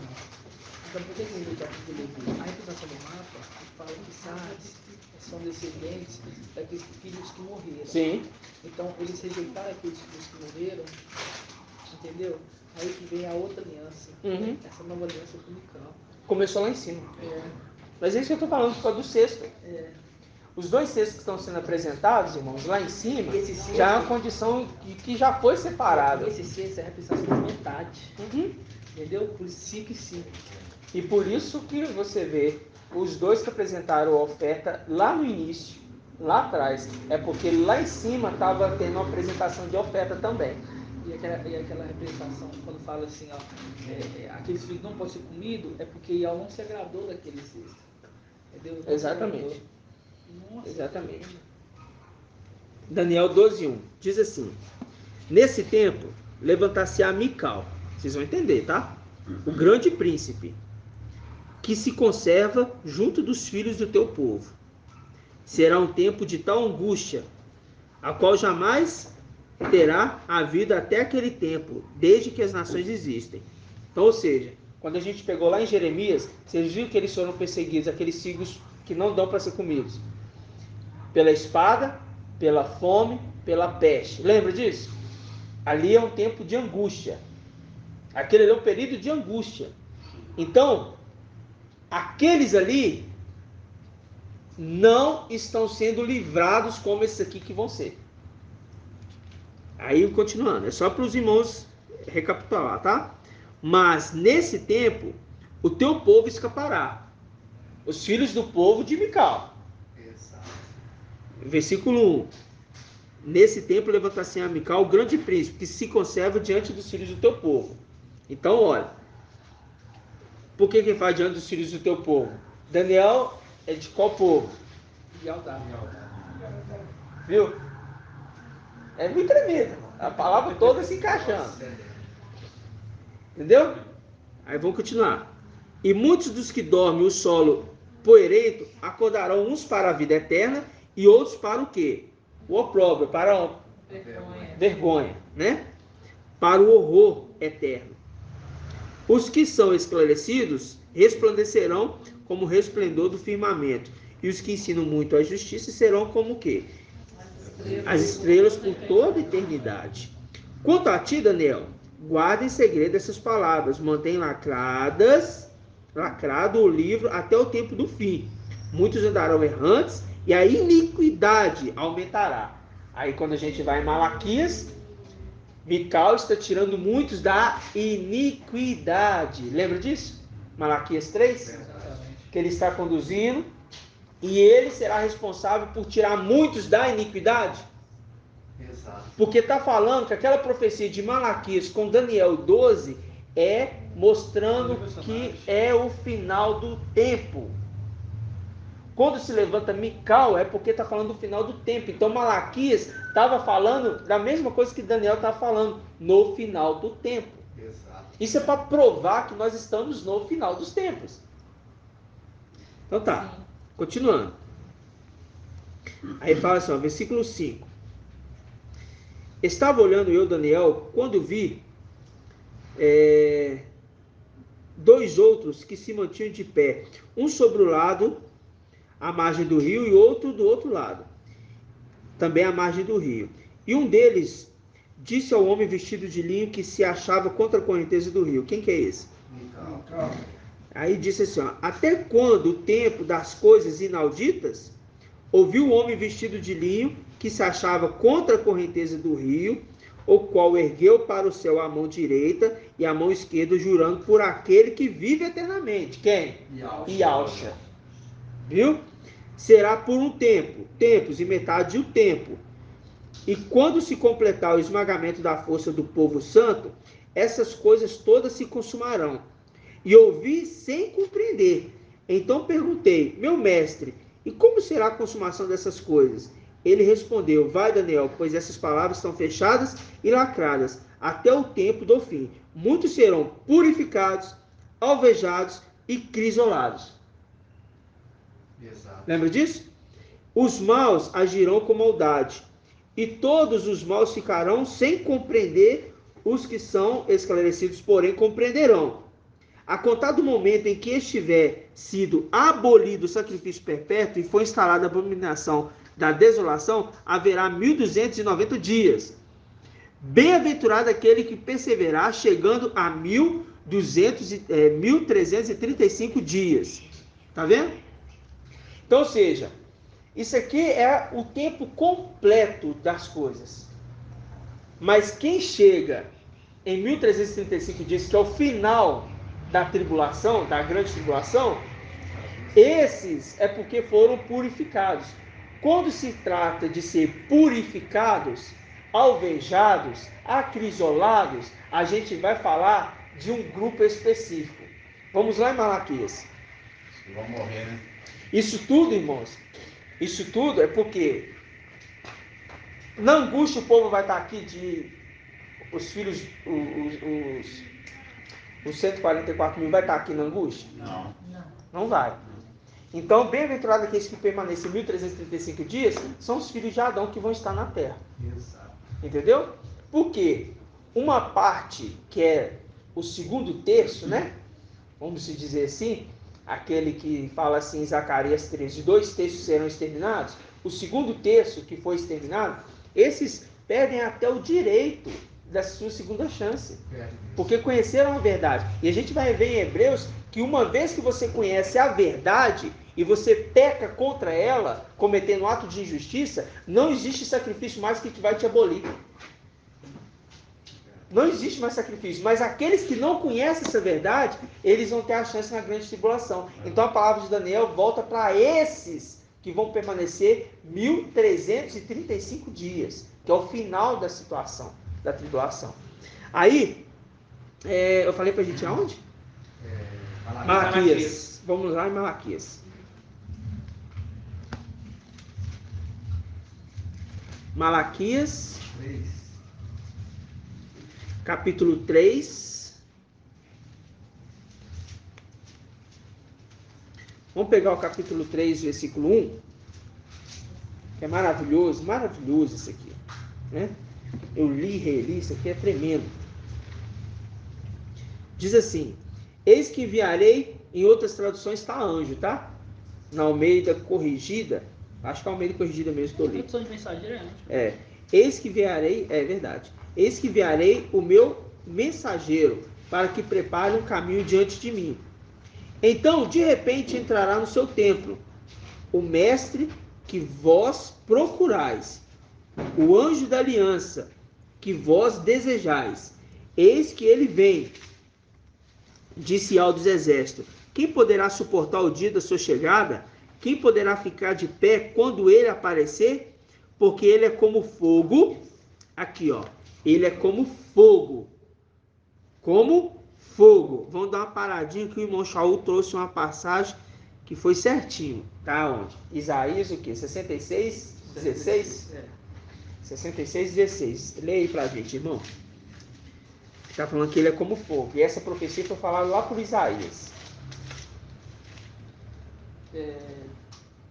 então por que rejeitaram a tribo de Levi? A representação do mapa fala que Sardes são descendentes daqueles filhos que morreram. Sim. Então eles rejeitaram aqueles filhos que morreram, entendeu? Aí que vem a outra aliança. Uhum. Essa nova aliança com Micão. Começou lá em cima. Mas é isso que eu estou falando por causa do cesto. Os 2 cestos que estão sendo apresentados, irmãos, lá em cima, já é uma condição que já foi separada. Esse cesto é a representação da metade. Uhum. Entendeu? Por 5 e 5. E por isso que você vê os 2 que apresentaram a oferta lá no início, lá atrás. É porque lá em cima estava tendo uma apresentação de oferta também. E aquela representação, quando fala assim, ó, aqueles filhos não podem ser comidos, é porque Iau não se agradou daquele cesto. Entendeu? Não Exatamente. Nossa, Exatamente. Daniel 12:1 diz assim: nesse tempo levantar-se-á Mical, vocês vão entender, tá? O grande príncipe, que se conserva junto dos filhos do teu povo. Será um tempo de tal angústia, a qual jamais terá havido até aquele tempo, desde que as nações existem. Então, ou seja, quando a gente pegou lá em Jeremias, vocês viram que eles foram perseguidos, aqueles filhos que não dão para ser comidos, pela espada, pela fome, pela peste. Lembra disso? Ali é um tempo de angústia. Aquele é um período de angústia. Então, aqueles ali não estão sendo livrados como esses aqui que vão ser. Aí, continuando, é só para os irmãos recapitular, tá? Mas, nesse tempo, o teu povo escapará. Os filhos do povo de Mical. Versículo 1. Nesse tempo levantar-se a Mical, o grande príncipe, que se conserva diante dos filhos do teu povo. Então, olha. Por que faz diante dos filhos do teu povo? Daniel é de qual povo? Yaldá. Viu? É muito tremendo. A palavra toda se encaixando. Entendeu? Aí vamos continuar. E muitos dos que dormem o solo poeirento acordarão uns para a vida eterna e outros para o quê? O opróbrio, para a vergonha, né? Para o horror eterno. Os que são esclarecidos resplandecerão como o resplendor do firmamento, e os que ensinam muito a justiça serão como o quê? As estrelas por toda a eternidade. Quanto a ti, Daniel, guarda em segredo essas palavras, mantém lacrado o livro até o tempo do fim. Muitos andarão errantes e a iniquidade aumentará. Aí quando a gente vai em Malaquias, Mical está tirando muitos da iniquidade. Lembra disso? Malaquias 3? Que ele está conduzindo e ele será responsável por tirar muitos da iniquidade. Exato. Porque está falando que aquela profecia de Malaquias com Daniel 12 é mostrando que é o final do tempo. Quando se levanta Mical é porque está falando do final do tempo. Então Malaquias estava falando da mesma coisa que Daniel estava falando, no final do tempo. Exato. Isso é para provar que nós estamos no final dos tempos. Então tá, continuando. Aí fala assim, ó, versículo 5. Estava olhando eu, Daniel, quando vi 2 outros que se mantinham de pé, um sobre o lado, à margem do rio, e outro do outro lado, também à margem do rio. E um deles disse ao homem vestido de linho que se achava contra a correnteza do rio. Quem que é esse? Mical. Aí disse assim, ó, até quando o tempo das coisas inauditas? Ouviu o homem vestido de linho que se achava contra a correnteza do rio, o qual ergueu para o céu a mão direita e a mão esquerda, jurando por aquele que vive eternamente. Quem? Yahshua. Viu? Será por um tempo, tempos e metade o tempo. E quando se completar o esmagamento da força do povo santo, essas coisas todas se consumarão. E ouvi sem compreender. Então perguntei, meu mestre, e como será a consumação dessas coisas? Ele respondeu: vai, Daniel, pois essas palavras estão fechadas e lacradas até o tempo do fim. Muitos serão purificados, alvejados e crisolados. Exato. Lembra disso? Os maus agirão com maldade, e todos os maus ficarão sem compreender. Os que são esclarecidos, porém, compreenderão. A contar do momento em que estiver sido abolido o sacrifício perpétuo e for instalada a abominação da desolação, haverá 1290 dias. Bem-aventurado aquele que perseverar, chegando a 1335 dias. Tá vendo? Então, ou seja, isso aqui é o tempo completo das coisas. Mas quem chega em 1335 dias, que é o final da tribulação, da grande tribulação, esses é porque foram purificados. Quando se trata de ser purificados, alvejados, acrisolados, a gente vai falar de um grupo específico. Vamos lá em Malaquias. Vão morrer, né? Isso tudo, irmãos, isso tudo é porque na angústia o povo vai estar aqui os filhos, os 144 mil vai estar aqui na angústia? Não. Não vai. Então, bem-aventurado aqueles que permanecem 1335 dias, são os filhos de Adão que vão estar na terra. Exato. Entendeu? Porque uma parte que é o segundo terço, né? Vamos dizer assim, aquele que fala assim em Zacarias 13, 2 terços serão exterminados. O segundo terço que foi exterminado, esses perdem até o direito da sua segunda chance. Porque conheceram a verdade. E a gente vai ver em Hebreus que uma vez que você conhece a verdade e você peca contra ela, cometendo um ato de injustiça, não existe sacrifício mais que vai te abolir. Não existe mais sacrifício. Mas aqueles que não conhecem essa verdade, eles vão ter a chance na grande tribulação. Então a palavra de Daniel volta para esses que vão permanecer 1335 dias, que é o final da situação, da tribulação. Aí, eu falei para a gente aonde? Malaquias. Vamos lá em Malaquias. Malaquias, capítulo 3. Vamos pegar o capítulo 3, versículo 1. Que é maravilhoso, maravilhoso isso aqui. Né? Eu li e reli, isso aqui é tremendo. Diz assim: eis que enviarei, em outras traduções está anjo, tá? Na Almeida Corrigida, acho que é a Almeida Corrigida mesmo que eu li. Tradução de mensageiro é anjo. Eis que enviarei, é verdade. Eis que enviarei o meu mensageiro, para que prepare um caminho diante de mim. Então, de repente, entrará no seu templo o mestre que vós procurais, o anjo da aliança que vós desejais. Eis que ele vem, disse ao dos exércitos. Quem poderá suportar o dia da sua chegada? Quem poderá ficar de pé quando ele aparecer? Porque ele é como fogo. Aqui, ó. Ele é como fogo. Como fogo. Vamos dar uma paradinha que o irmão Shaul trouxe uma passagem que foi certinho. Tá onde? Isaías o quê? 66, 16? 66, 16. Leia aí pra gente, irmão. Está falando que ele é como fogo. E essa profecia foi falada lá por Isaías.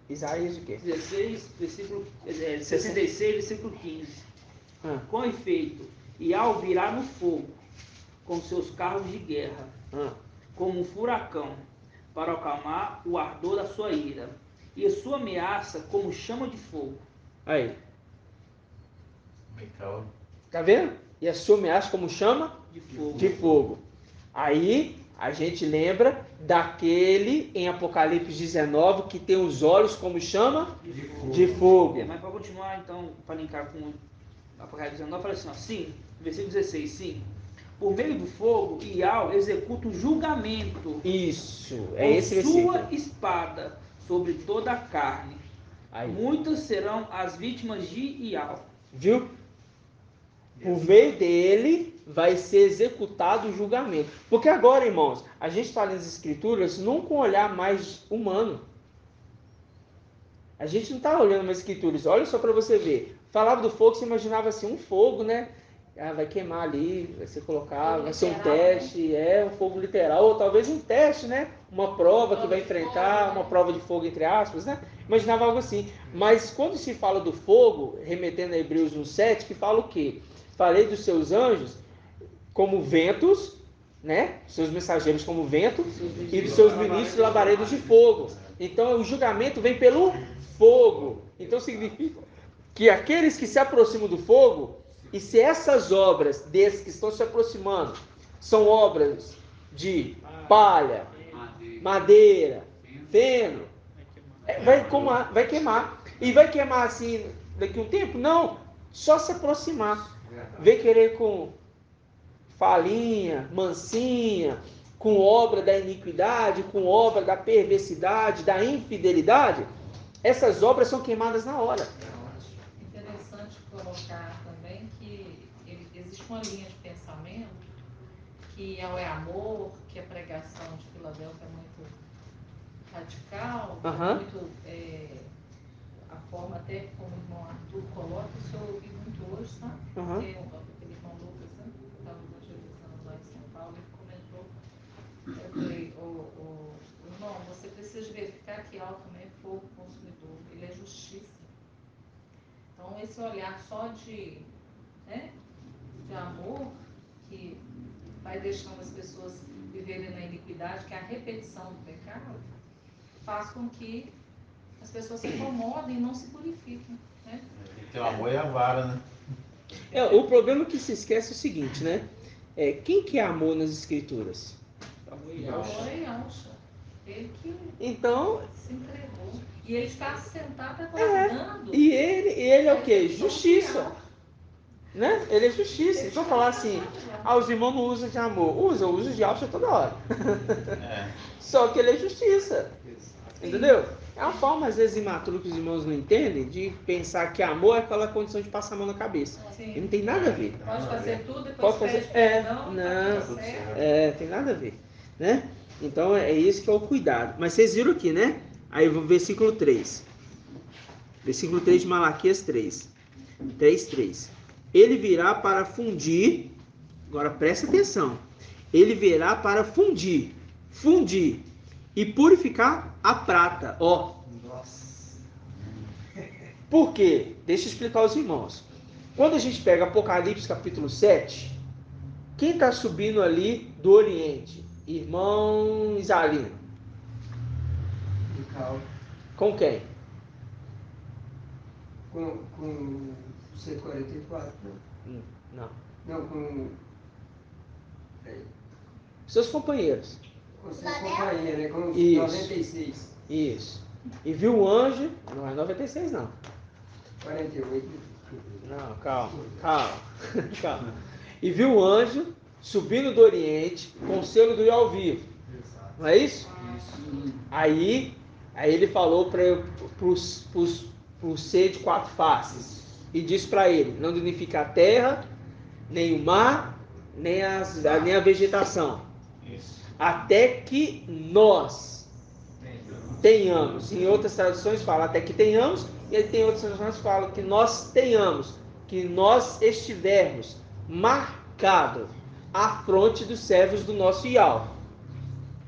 Isaías o quê? 16, versículo 66, versículo 15. Ah. Com efeito, Iau virá no fogo, com seus carros de guerra, como um furacão, para acalmar o ardor da sua ira, e a sua ameaça como chama de fogo. Aí. Micael. Tá vendo? E a sua ameaça como chama? De fogo. De fogo. Aí a gente lembra daquele em Apocalipse 19 que tem os olhos como chama? De fogo. Mas para continuar, então, para linkar com Apocalipse 19, fala assim, ó, sim, versículo 16, sim. Por meio do fogo, Iau executa o julgamento. Isso, com esse versículo. sua espada sobre toda a carne. Aí. Muitas serão as vítimas de Iau. Viu? Por meio dele vai ser executado o julgamento. Porque agora, irmãos, a gente está lendo as escrituras não com um olhar mais humano. A gente não está olhando mais escrituras. Olha só para você ver. Falava do fogo, você imaginava assim, um fogo, né? Ah, vai queimar ali, vai ser colocado, Fogo vai ser um literal, teste, um fogo literal, ou talvez um teste, né? Uma prova que vai enfrentar, uma prova de fogo, entre aspas, né? Imaginava algo assim. Mas quando se fala do fogo, remetendo a Hebreus 1,7, que fala o quê? Falei dos seus anjos como ventos, né? Seus mensageiros como vento, e dos seus ministros labaredas de fogo. Então o julgamento vem pelo fogo. Então significa que aqueles que se aproximam do fogo, e se essas obras desses que estão se aproximando são obras de palha, madeira, feno, vai queimar. E vai queimar assim daqui a um tempo? Não, só se aproximar. Vem querer com falinha, mansinha, com obra da iniquidade, com obra da perversidade, da infidelidade, essas obras são queimadas na hora. Interessante colocar também que existe uma linha de pensamento que é amor, que a pregação de Filadélfia é muito radical, muito a forma até como o irmão Arthur coloca, isso eu ouvi muito hoje, sabe? Porque aquele irmão Lucas, né, que estava evangelizando lá em São Paulo, ele comentou, eu falei, irmão, você precisa verificar que álcool não é fogo consumidor, ele é justiça. Então esse olhar só de amor, que vai deixando as pessoas viverem na iniquidade, que é a repetição do pecado, faz com que as pessoas se incomodem e não se purifiquem, né? Tem o amor e a vara, né? O problema que se esquece é o seguinte, né? Quem que é amor nas escrituras? Amor e Yahshua. Ele que então, se entregou. E ele está sentado aguardando. E ele é o quê? Justiça. Né? Ele é justiça. Então falar assim, os irmãos não usam de amor. Usa de Yahshua toda hora. Só que ele é justiça. Entendeu? É uma forma, às vezes, imatura que os irmãos não entendem, de pensar que amor é aquela condição de passar a mão na cabeça. E não tem nada a ver. Pode fazer tudo, depois pede perdão, tem nada a ver. Né? Então é isso que é o cuidado. Mas vocês viram aqui, né? Aí o versículo 3. Versículo 3 de Malaquias 3. 3:3. Ele virá para fundir, agora presta atenção. Ele virá para fundir e purificar a prata. Nossa. Por quê? Deixa eu explicar aos irmãos. Quando a gente pega Apocalipse capítulo 7, quem está subindo ali do Oriente? Irmão Isalino. Com quem? Com 144, não. Não, com seus companheiros. Com seus companheiros, né? Com Isso. 96. Isso. E viu o anjo, não é 96 não. 48. Não, calma. E viu o anjo subindo do Oriente com o selo do Yahvé. Não é isso? Aí ele falou para o ser de 4 faces e disse para ele: não danifica a terra, nem o mar, nem a vegetação, até que nós tenhamos. Em outras traduções fala até que tenhamos, e aí tem outras traduções que falam que nós tenhamos, que nós estivermos marcado à fronte dos servos do nosso Yahvé.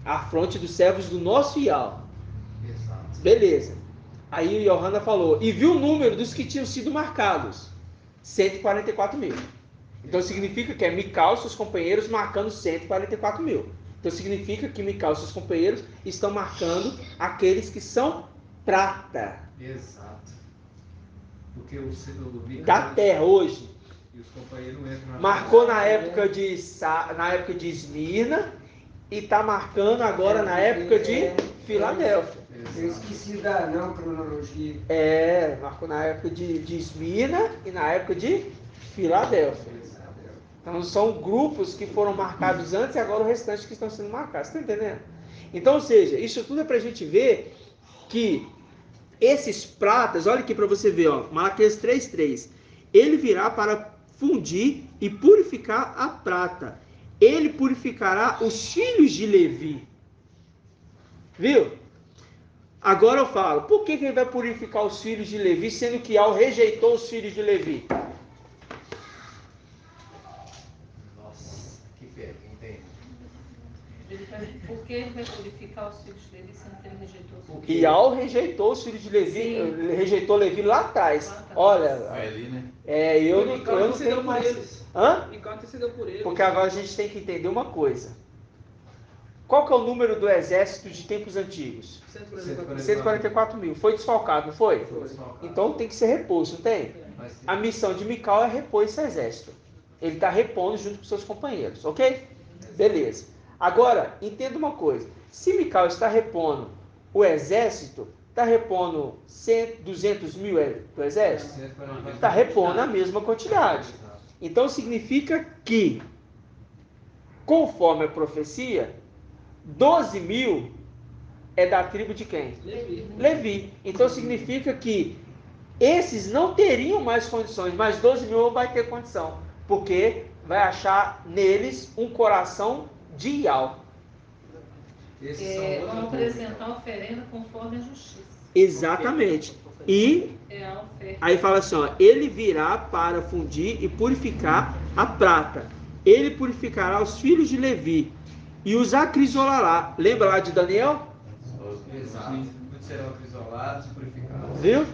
À fronte dos servos do nosso Yahvé. Beleza. Aí o Yohana falou, e viu o número dos que tinham sido marcados, 144 mil. Então significa que é Mical e seus companheiros marcando 144 mil. Então significa que Mical e seus companheiros estão marcando aqueles que são prata. Exato. Porque o Mical da terra hoje. E os companheiros entram marcou na época de Esmirna e está marcando agora na época de Filadélfia. Eu esqueci da cronologia. Marcou na época de Esmirna e na época de Filadélfia. Então são grupos que foram marcados antes e agora o restante que estão sendo marcados. Está entendendo? Então, ou seja, isso tudo é para a gente ver que esses pratas, olha aqui para você ver, Malaquias 3:3. Ele virá para fundir e purificar a prata. Ele purificará os filhos de Levi. Viu? Agora eu falo, por que ele vai purificar os filhos de Levi, sendo que Ial rejeitou os filhos de Levi? Nossa, que pergunta, hein? Por que ele vai purificar os filhos dele, sendo que ele rejeitou os filhos? Ial rejeitou os filhos de Levi, Sim. rejeitou Levi lá atrás. Lá atrás. Olha, Foi ali, né? eu não intercedeu tenho por mais... eles. Hã? Micau intercedeu por eles. Porque agora a gente tem que entender uma coisa. Qual que é o número do exército de tempos antigos? 144 mil. Foi desfalcado, não foi? Então tem que ser reposto, não tem? A missão de Micau é repor esse exército. Ele está repondo junto com seus companheiros, ok? Beleza. Agora, entenda uma coisa. Se Micau está repondo o exército, está repondo 200 mil do exército? Está repondo a mesma quantidade. Então significa que, conforme a profecia, 12 mil é da tribo de quem? Levi. Então significa que esses não teriam mais condições, mas 12 mil vai ter condição, porque vai achar neles um coração de Ial. Vão apresentar a oferenda conforme a justiça. Exatamente. E É a oferta. aí fala assim, ó, ele virá para fundir e purificar a prata. Ele purificará os filhos de Levi e os acrisolará. Lembra lá de Daniel? Exato. Muitos serão acristalados e purificados. Viu?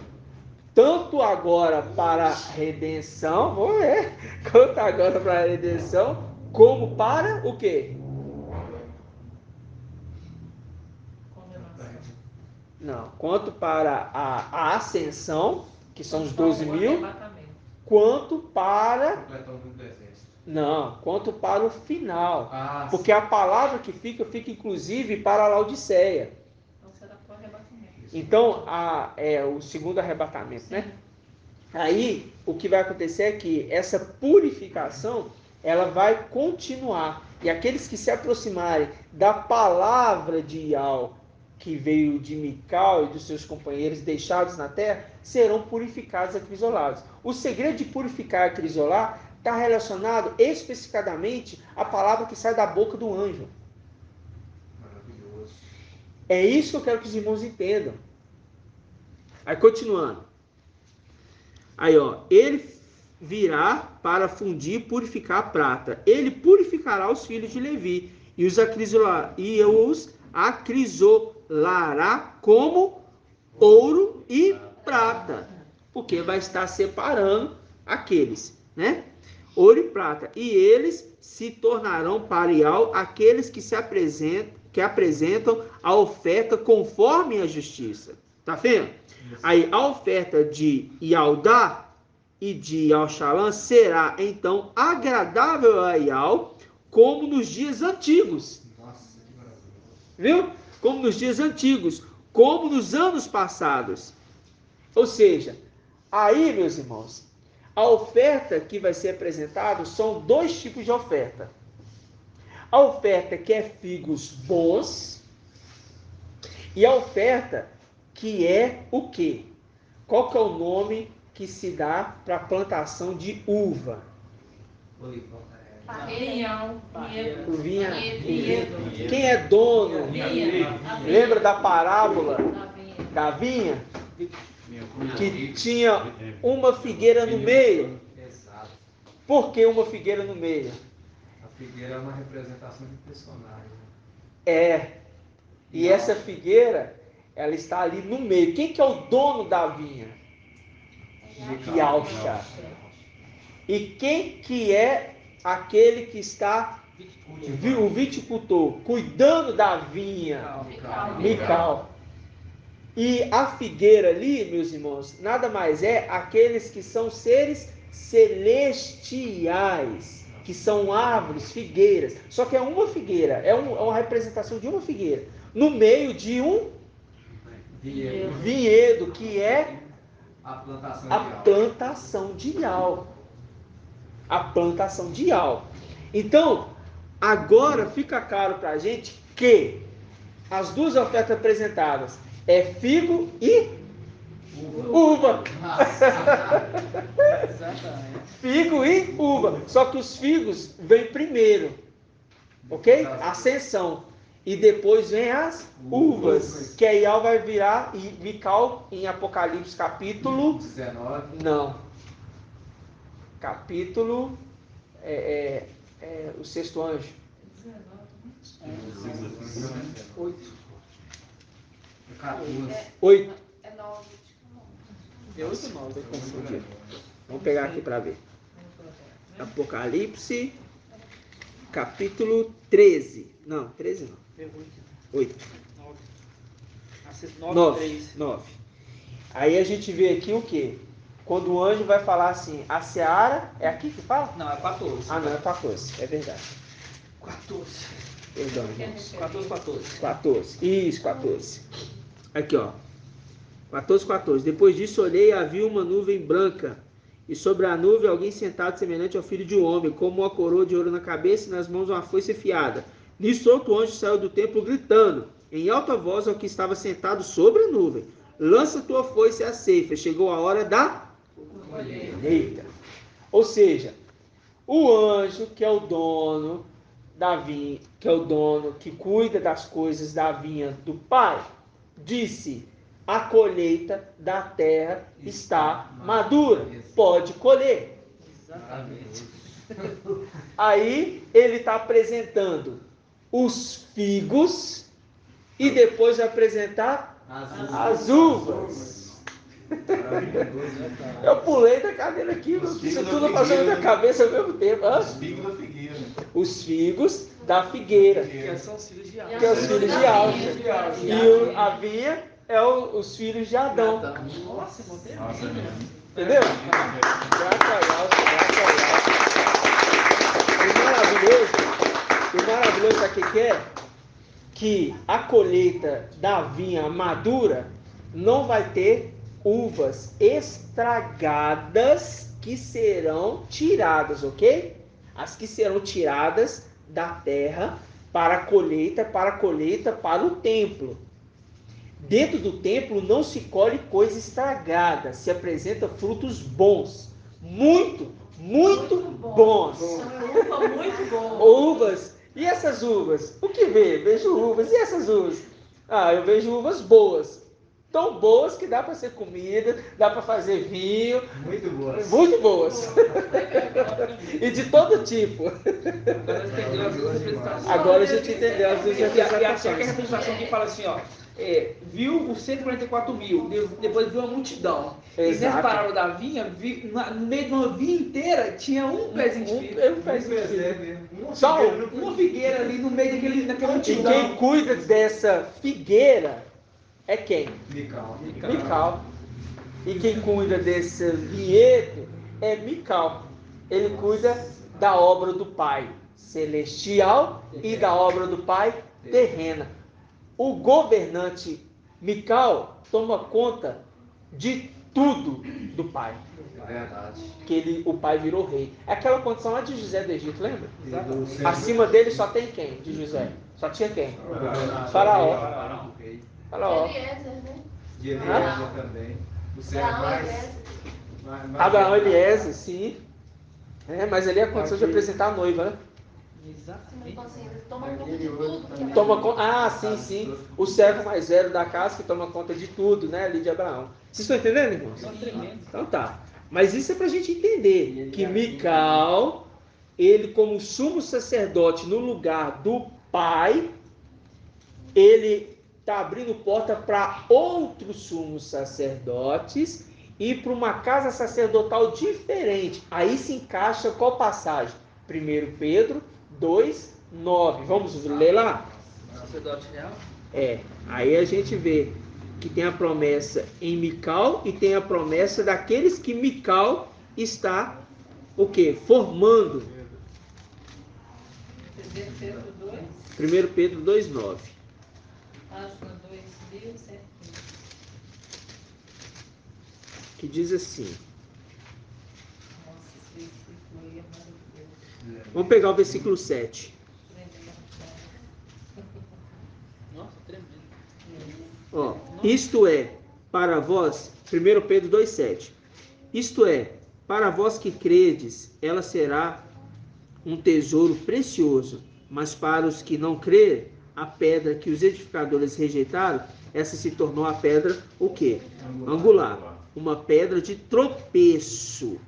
Tanto agora para a redenção, vamos ver, quanto agora para a redenção, como para o quê? Condenação. Não, quanto para a ascensão, que são os 12 O mil, arrebatamento. quanto para... Completão do exército. Não, quanto para o final. Ah, Porque a palavra que fica inclusive para a Laodiceia. Então será para o arrebatamento. Então, é o segundo arrebatamento, né? Aí, o que vai acontecer é que essa purificação, ela vai continuar. E aqueles que se aproximarem da palavra de Ial, que veio de Micau e dos seus companheiros deixados na terra, serão purificados e acrisolados. O segredo de purificar e acrisolar está relacionado especificadamente à palavra que sai da boca do anjo. maravilhoso. É isso que eu quero que os irmãos entendam. Aí, continuando. Aí, ó. Ele virá para fundir e purificar a prata. Ele purificará os filhos de Levi e os acrisolará como ouro e prata. Porque vai estar separando aqueles, né? Ouro e prata. E eles se tornarão para Ial aqueles que apresentam a oferta conforme a justiça. Tá vendo? Aí a oferta de Ialdá e de Ial-Shalã será então agradável a Ial, como nos dias antigos. Nossa, que maravilhoso. Viu? Como nos dias antigos, como nos anos passados. Ou seja, aí, meus irmãos, a oferta que vai ser apresentada são dois tipos de oferta. A oferta que é figos bons e a oferta que é o quê? Qual que é o nome que se dá para a plantação de uva? Olivão. Vinhal, Vinhedo. Quem é dono? Lembra da parábola da vinha? Que tinha uma figueira no meio. Exato. Por que uma figueira no meio? A figueira é uma representação de personagem. E essa figueira, ela está ali no meio. Quem que é o dono da vinha? Yalcha. E quem que é aquele que está, o viticultor, cuidando da vinha? Micau. E a figueira ali, meus irmãos, nada mais é aqueles que são seres celestiais, que são árvores, figueiras. Só que é uma figueira, é uma representação de uma figueira, no meio de um vinhedo, que é A plantação a de plantação de Ial. A plantação de Ial. Então, agora fica claro para a gente que as duas ofertas apresentadas é figo e uva. Exatamente. Figo e uva. Só que os figos vêm primeiro. Ok? Ascensão. e depois vem as uvas, que aí vai virar, e Mical em Apocalipse capítulo 19. Não. Capítulo o sexto anjo. 8. 8. É 9. É 8 ou 9? Eu confundi. Vamos pegar aqui para ver. Apocalipse, capítulo 13. Não, 13 não. 8. 9. Aí a gente vê aqui o quê? Quando o anjo vai falar assim, a seara, é aqui que fala? Não, é 14. Ah, não, é 14, é verdade. 14. Perdão, irmãos. 14. 14, isso, 14. Aqui, ó. 14. Depois disso olhei e havia uma nuvem branca, e sobre a nuvem alguém sentado semelhante ao filho de um homem, como uma coroa de ouro na cabeça e nas mãos uma foice afiada. Nisso outro anjo saiu do templo gritando, em alta voz ao que estava sentado sobre a nuvem, lança tua foice à ceifa, chegou a hora da colheita. Ou seja, o anjo que é o dono da vinha, que é o dono que cuida das coisas da vinha do Pai, disse: a colheita da terra está madura, pode colher. Exatamente. Aí ele está apresentando os figos e depois vai apresentar as uvas. Eu pulei da cadeira aqui, isso tudo passou na minha cabeça ao mesmo tempo. Os figos da figueira. Os figos da figueira, Que são os filhos de Adão. que é os filhos de Alfa. E a vinha é os filhos de Adão. Nossa, irmão, tem Nossa, Entendeu? Graças a Deus. O maravilhoso sabe o que é? Que a colheita da vinha madura não vai ter uvas estragadas que serão tiradas, ok? As que serão tiradas da terra para a colheita, para o templo. Dentro do templo não se colhe coisa estragada, se apresenta frutos bons, muito bons. Uva muito boa. Uvas. E essas uvas? O que vê? Vejo uvas. E essas uvas? Ah, eu vejo uvas boas. Tão boas que dá para ser comida, dá para fazer vinho. Muito boas. Muito boas. E de todo tipo. Agora a gente entendeu as duas E a representações. representação que fala assim, ó, viu os 144 mil, depois viu a multidão. E Exato. nessa parábola da vinha, no meio de uma vinha inteira, tinha um pezinho de figo. Um pezinho de figo. Só Uma figueira ali no meio daquela E multidão. quem cuida dessa figueira é quem? Mical. E quem cuida desse vinhedo é Mical. Ele cuida da obra do Pai celestial e da obra do Pai terrena. O governante Mical toma conta de tudo do Pai. É verdade. Que o pai virou rei. É aquela condição lá de José do Egito, lembra? Exatamente. Acima dele só tem quem? De José? Só tinha quem? Faraó. Faraó. Eliezer, né? De Eliezer também. O servo mais Abraão, Eliezer, sim. Mas ali é a condição de apresentar a noiva, né? Exatamente. Toma conta de tudo. que é Toma conta. Sim. O servo mais velho da casa que toma conta de tudo, né? Ali de Abraão. Vocês estão entendendo, irmãos? Tremendo. Então tá. Mas isso é pra gente entender que Mical, ele como sumo sacerdote no lugar do pai, ele está abrindo porta para outros sumos sacerdotes e para uma casa sacerdotal diferente. Aí se encaixa qual passagem? 1 Pedro 2:9. Vamos ler lá? Sacerdote real? Aí a gente vê que tem a promessa em Mical e tem a promessa daqueles que Mical está o quê? Formando. 1 Pedro 2:9. Página 2007. Que diz assim. Nossa, esse versículo aí é maravilhoso. Vamos pegar o versículo 7. Nossa, tremendo. Ó, isto é, para vós, 1 Pedro 2,7. Isto é, para vós que credes, ela será um tesouro precioso, mas para os que não crerem, a pedra que os edificadores rejeitaram, essa se tornou a pedra o quê? Angular. Uma pedra de tropeço.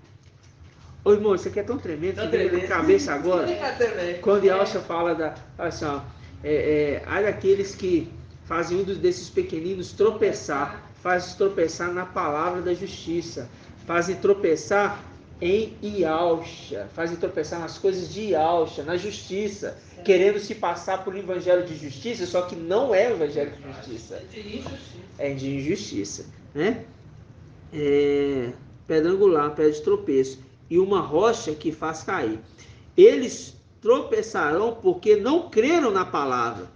Ô irmão, isso aqui é tão tremendo, que veio na minha cabeça agora. Quando Yalcha fala assim, ó, olha aqueles que fazem um desses pequeninos tropeçar, fazem tropeçar na palavra da justiça, fazem tropeçar em Yalcha, fazem tropeçar nas coisas de Yalcha, na justiça, querendo se passar por um evangelho de justiça, só que não é o evangelho de justiça. É de injustiça, né? Pedra angular, pedra de tropeço, e uma rocha que faz cair. Eles tropeçarão porque não creram na palavra,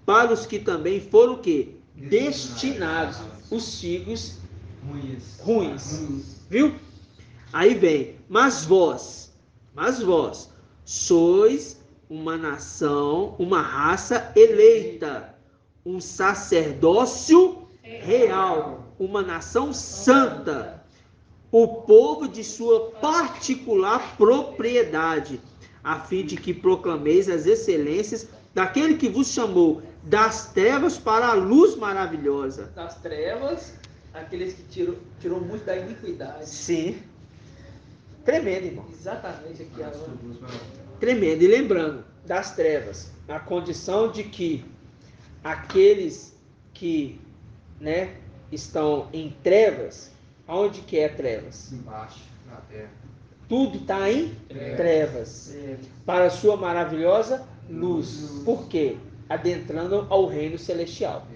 para os que também foram o quê? Destinados, os figos ruins. Viu? Aí vem, mas vós sois uma nação, uma raça eleita, um sacerdócio real, uma nação santa, o povo de sua particular propriedade, a fim de que proclameis as excelências daquele que vos chamou das trevas para a luz maravilhosa. Das trevas, aqueles que tirou muito da iniquidade. Sim. Tremendo, irmão. Exatamente aqui agora. Tremendo. E lembrando, das trevas, a condição de que aqueles que, né, estão em trevas, aonde que é trevas? Embaixo, na terra. Tudo está em trevas. Para a sua maravilhosa luz. Por quê? Adentrando ao reino celestial.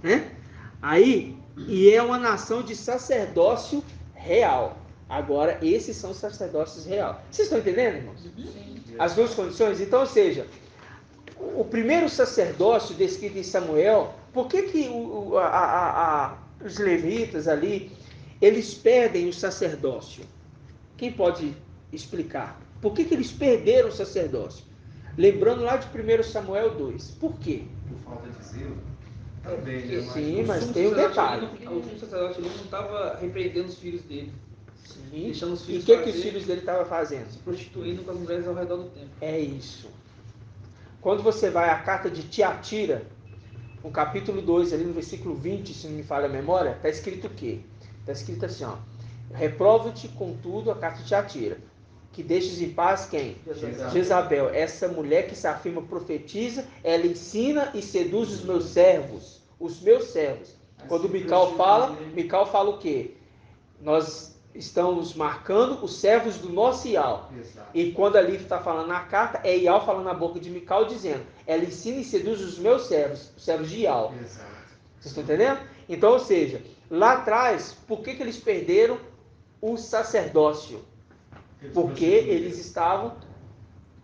Né? Aí, e é uma nação de sacerdócio real. Agora, esses são sacerdócios real. Vocês estão entendendo, irmãos? Sim. As duas condições? Então, ou seja, o primeiro sacerdócio descrito em Samuel, por que os levitas ali, eles perdem o sacerdócio? Quem pode explicar? Por que eles perderam o sacerdócio? Lembrando lá de 1 Samuel 2. Por quê? Por falta de zelo. Também, né? Sim, mas tem um detalhe. O sumo sacerdote ele não estava repreendendo os filhos dele, Sim. deixando os E filhos o que os fazer, filhos dele estavam fazendo? se prostituindo com as mulheres ao redor do templo. É isso. Quando você vai à carta de Tiatira, no capítulo 2, ali no versículo 20, se não me falha a memória, está escrito o quê? Está escrito assim, ó. Reprova-te, contudo, a carta de Tiatira, que deixes em paz quem? Jezabel. Essa mulher que se afirma profetiza, ela ensina e seduz os meus servos. Os meus servos. Quando Mical fala o quê? Nós estamos marcando os servos do nosso Ial. Exato. E quando ali está falando na carta, é Ial falando na boca de Mical, dizendo, ela ensina e seduz os meus servos, os servos de Ial. Exato. Vocês estão entendendo? Então, ou seja, lá atrás, por que eles perderam o sacerdócio? Porque eles estavam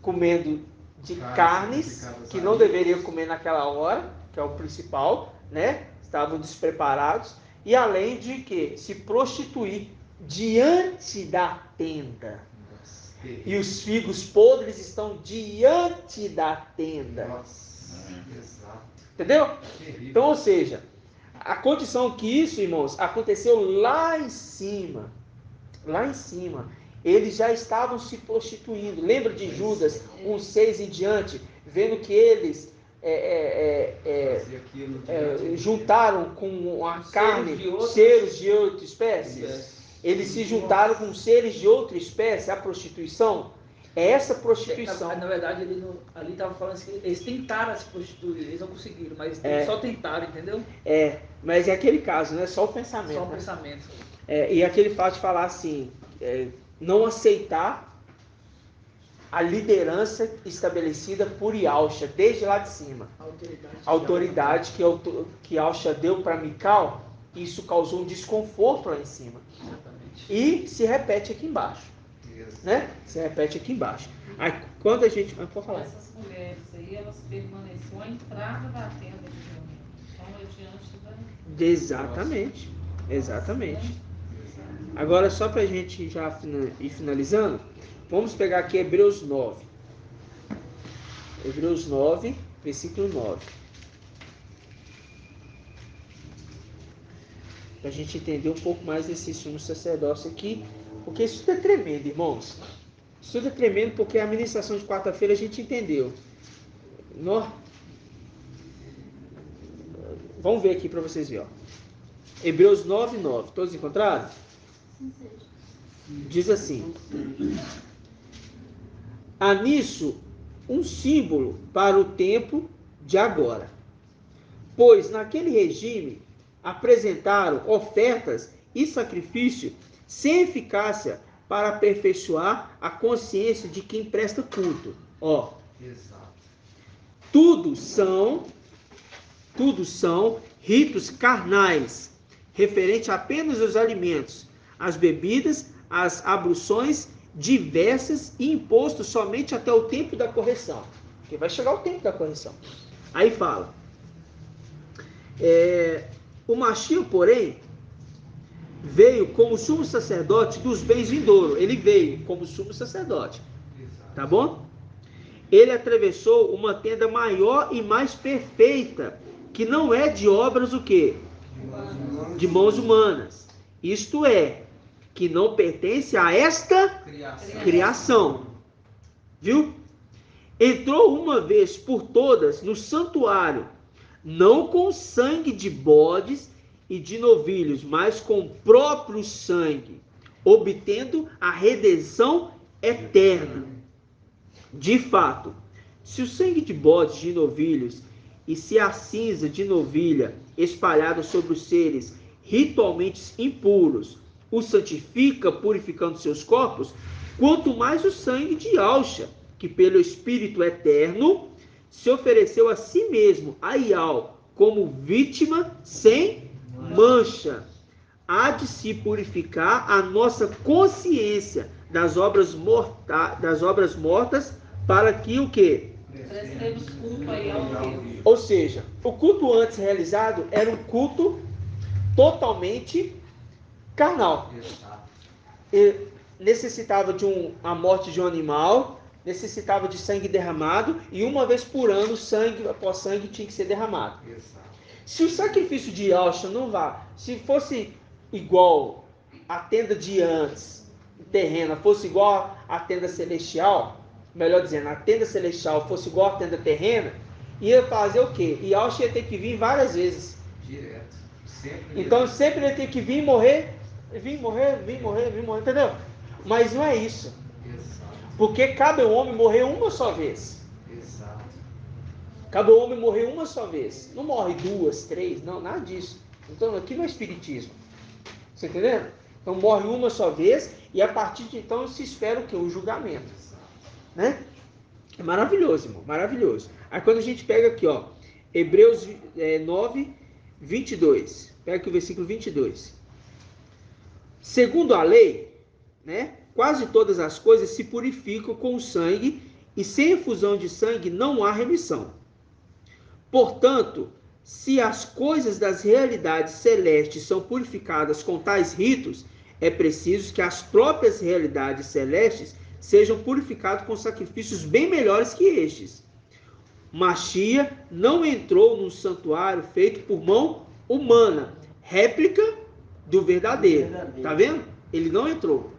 comendo de carnes que não deveriam comer naquela hora, que é o principal, né? Estavam despreparados. E além de que se prostituir diante da tenda. E os figos podres estão diante da tenda. Exato. Entendeu? Terrível. Então, ou seja, a condição que isso, irmãos, aconteceu lá em cima. Lá em cima. Eles já estavam se prostituindo. Lembra de Judas 1,6 em diante? Vendo que eles Fazia aquilo juntaram com a carne de seres de outra espécie. Eles se juntaram com seres de outra espécie. A prostituição é essa prostituição. Na verdade, ali estava falando assim, eles tentaram se prostituir, eles não conseguiram, mas só tentaram, entendeu? Mas é aquele caso, né? Só o pensamento. Só o né? pensamento. E aquele fato de falar assim, não aceitar a liderança estabelecida por Yalcha, desde lá de cima. A autoridade que Yalcha deu para Mical, isso causou um desconforto lá em cima. Exatamente. E se repete aqui embaixo. Né? Se repete aqui embaixo. Aí, quando a gente... Pode falar. Essas mulheres aí, elas permaneciam à entrada da tenda de reunião. Então, é diante da... Exatamente. Agora, só para a gente já ir finalizando, vamos pegar aqui Hebreus 9. Hebreus 9, versículo 9. Para a gente entender um pouco mais desse sumo sacerdócio aqui, porque isso tudo é tremendo, irmãos. Isso tudo é tremendo porque a ministração de quarta-feira a gente entendeu. Vamos ver aqui para vocês verem. Hebreus 9, 9. Todos encontraram? Diz assim: há nisso um símbolo para o tempo de agora. Pois naquele regime apresentaram ofertas e sacrifício sem eficácia para aperfeiçoar a consciência de quem presta culto. Ó, Exato. tudo são ritos carnais, referente apenas aos alimentos, às bebidas, às abluções diversas e impostos somente até o tempo da correção. Porque vai chegar o tempo da correção. Aí fala, o Mashiach, porém, veio como sumo sacerdote dos bens vindouros. Ele veio como sumo sacerdote. Exato. Tá bom? Ele atravessou uma tenda maior e mais perfeita, que não é de obras o quê? De mãos humanas. Isto é, que não pertence a esta criação. Viu? Entrou uma vez por todas no santuário, não com sangue de bodes e de novilhos, mas com o próprio sangue, obtendo a redenção eterna. De fato, se o sangue de bodes de novilhos e se a cinza de novilha espalhada sobre os seres ritualmente impuros os santifica, purificando seus corpos, quanto mais o sangue de Yahshua, que pelo Espírito Eterno se ofereceu a si mesmo, a Yahweh, como vítima sem mancha, há de se purificar a nossa consciência das obras mortas, para que o quê? Prestemos culto aí ao Deus. Ou seja, o culto antes realizado era um culto totalmente carnal. Exato. E necessitava de a morte de um animal, necessitava de sangue derramado, e uma vez por ano, sangue após sangue tinha que ser derramado. Exato. Se o sacrifício de Yahshua não vá, se fosse igual a tenda de antes, terrena, fosse igual à tenda celestial, melhor dizendo, a tenda celestial fosse igual à tenda terrena, ia fazer o quê? Yahshua ia ter que vir várias vezes. Direto. Sempre. Então sempre ele ia ter que vir e morrer, entendeu? Mas não é isso. Exato. Porque cabe ao homem morrer uma só vez. Exato. Cabe ao homem morrer uma só vez. Não morre duas, três, não, nada disso. Então aqui não é espiritismo. Você entendendo? Então morre uma só vez e a partir de então se espera o quê? O julgamento. Né? É maravilhoso, irmão, maravilhoso. Aí quando a gente pega aqui, ó, Hebreus 9, 22. Pega aqui o versículo 22. Segundo a lei, né, quase todas as coisas se purificam com o sangue, e sem efusão de sangue não há remissão. Portanto, se as coisas das realidades celestes são purificadas com tais ritos, é preciso que as próprias realidades celestes sejam purificadas com sacrifícios bem melhores que estes. Mashiach não entrou num santuário feito por mão humana, réplica do verdadeiro. Tá vendo? Ele não entrou.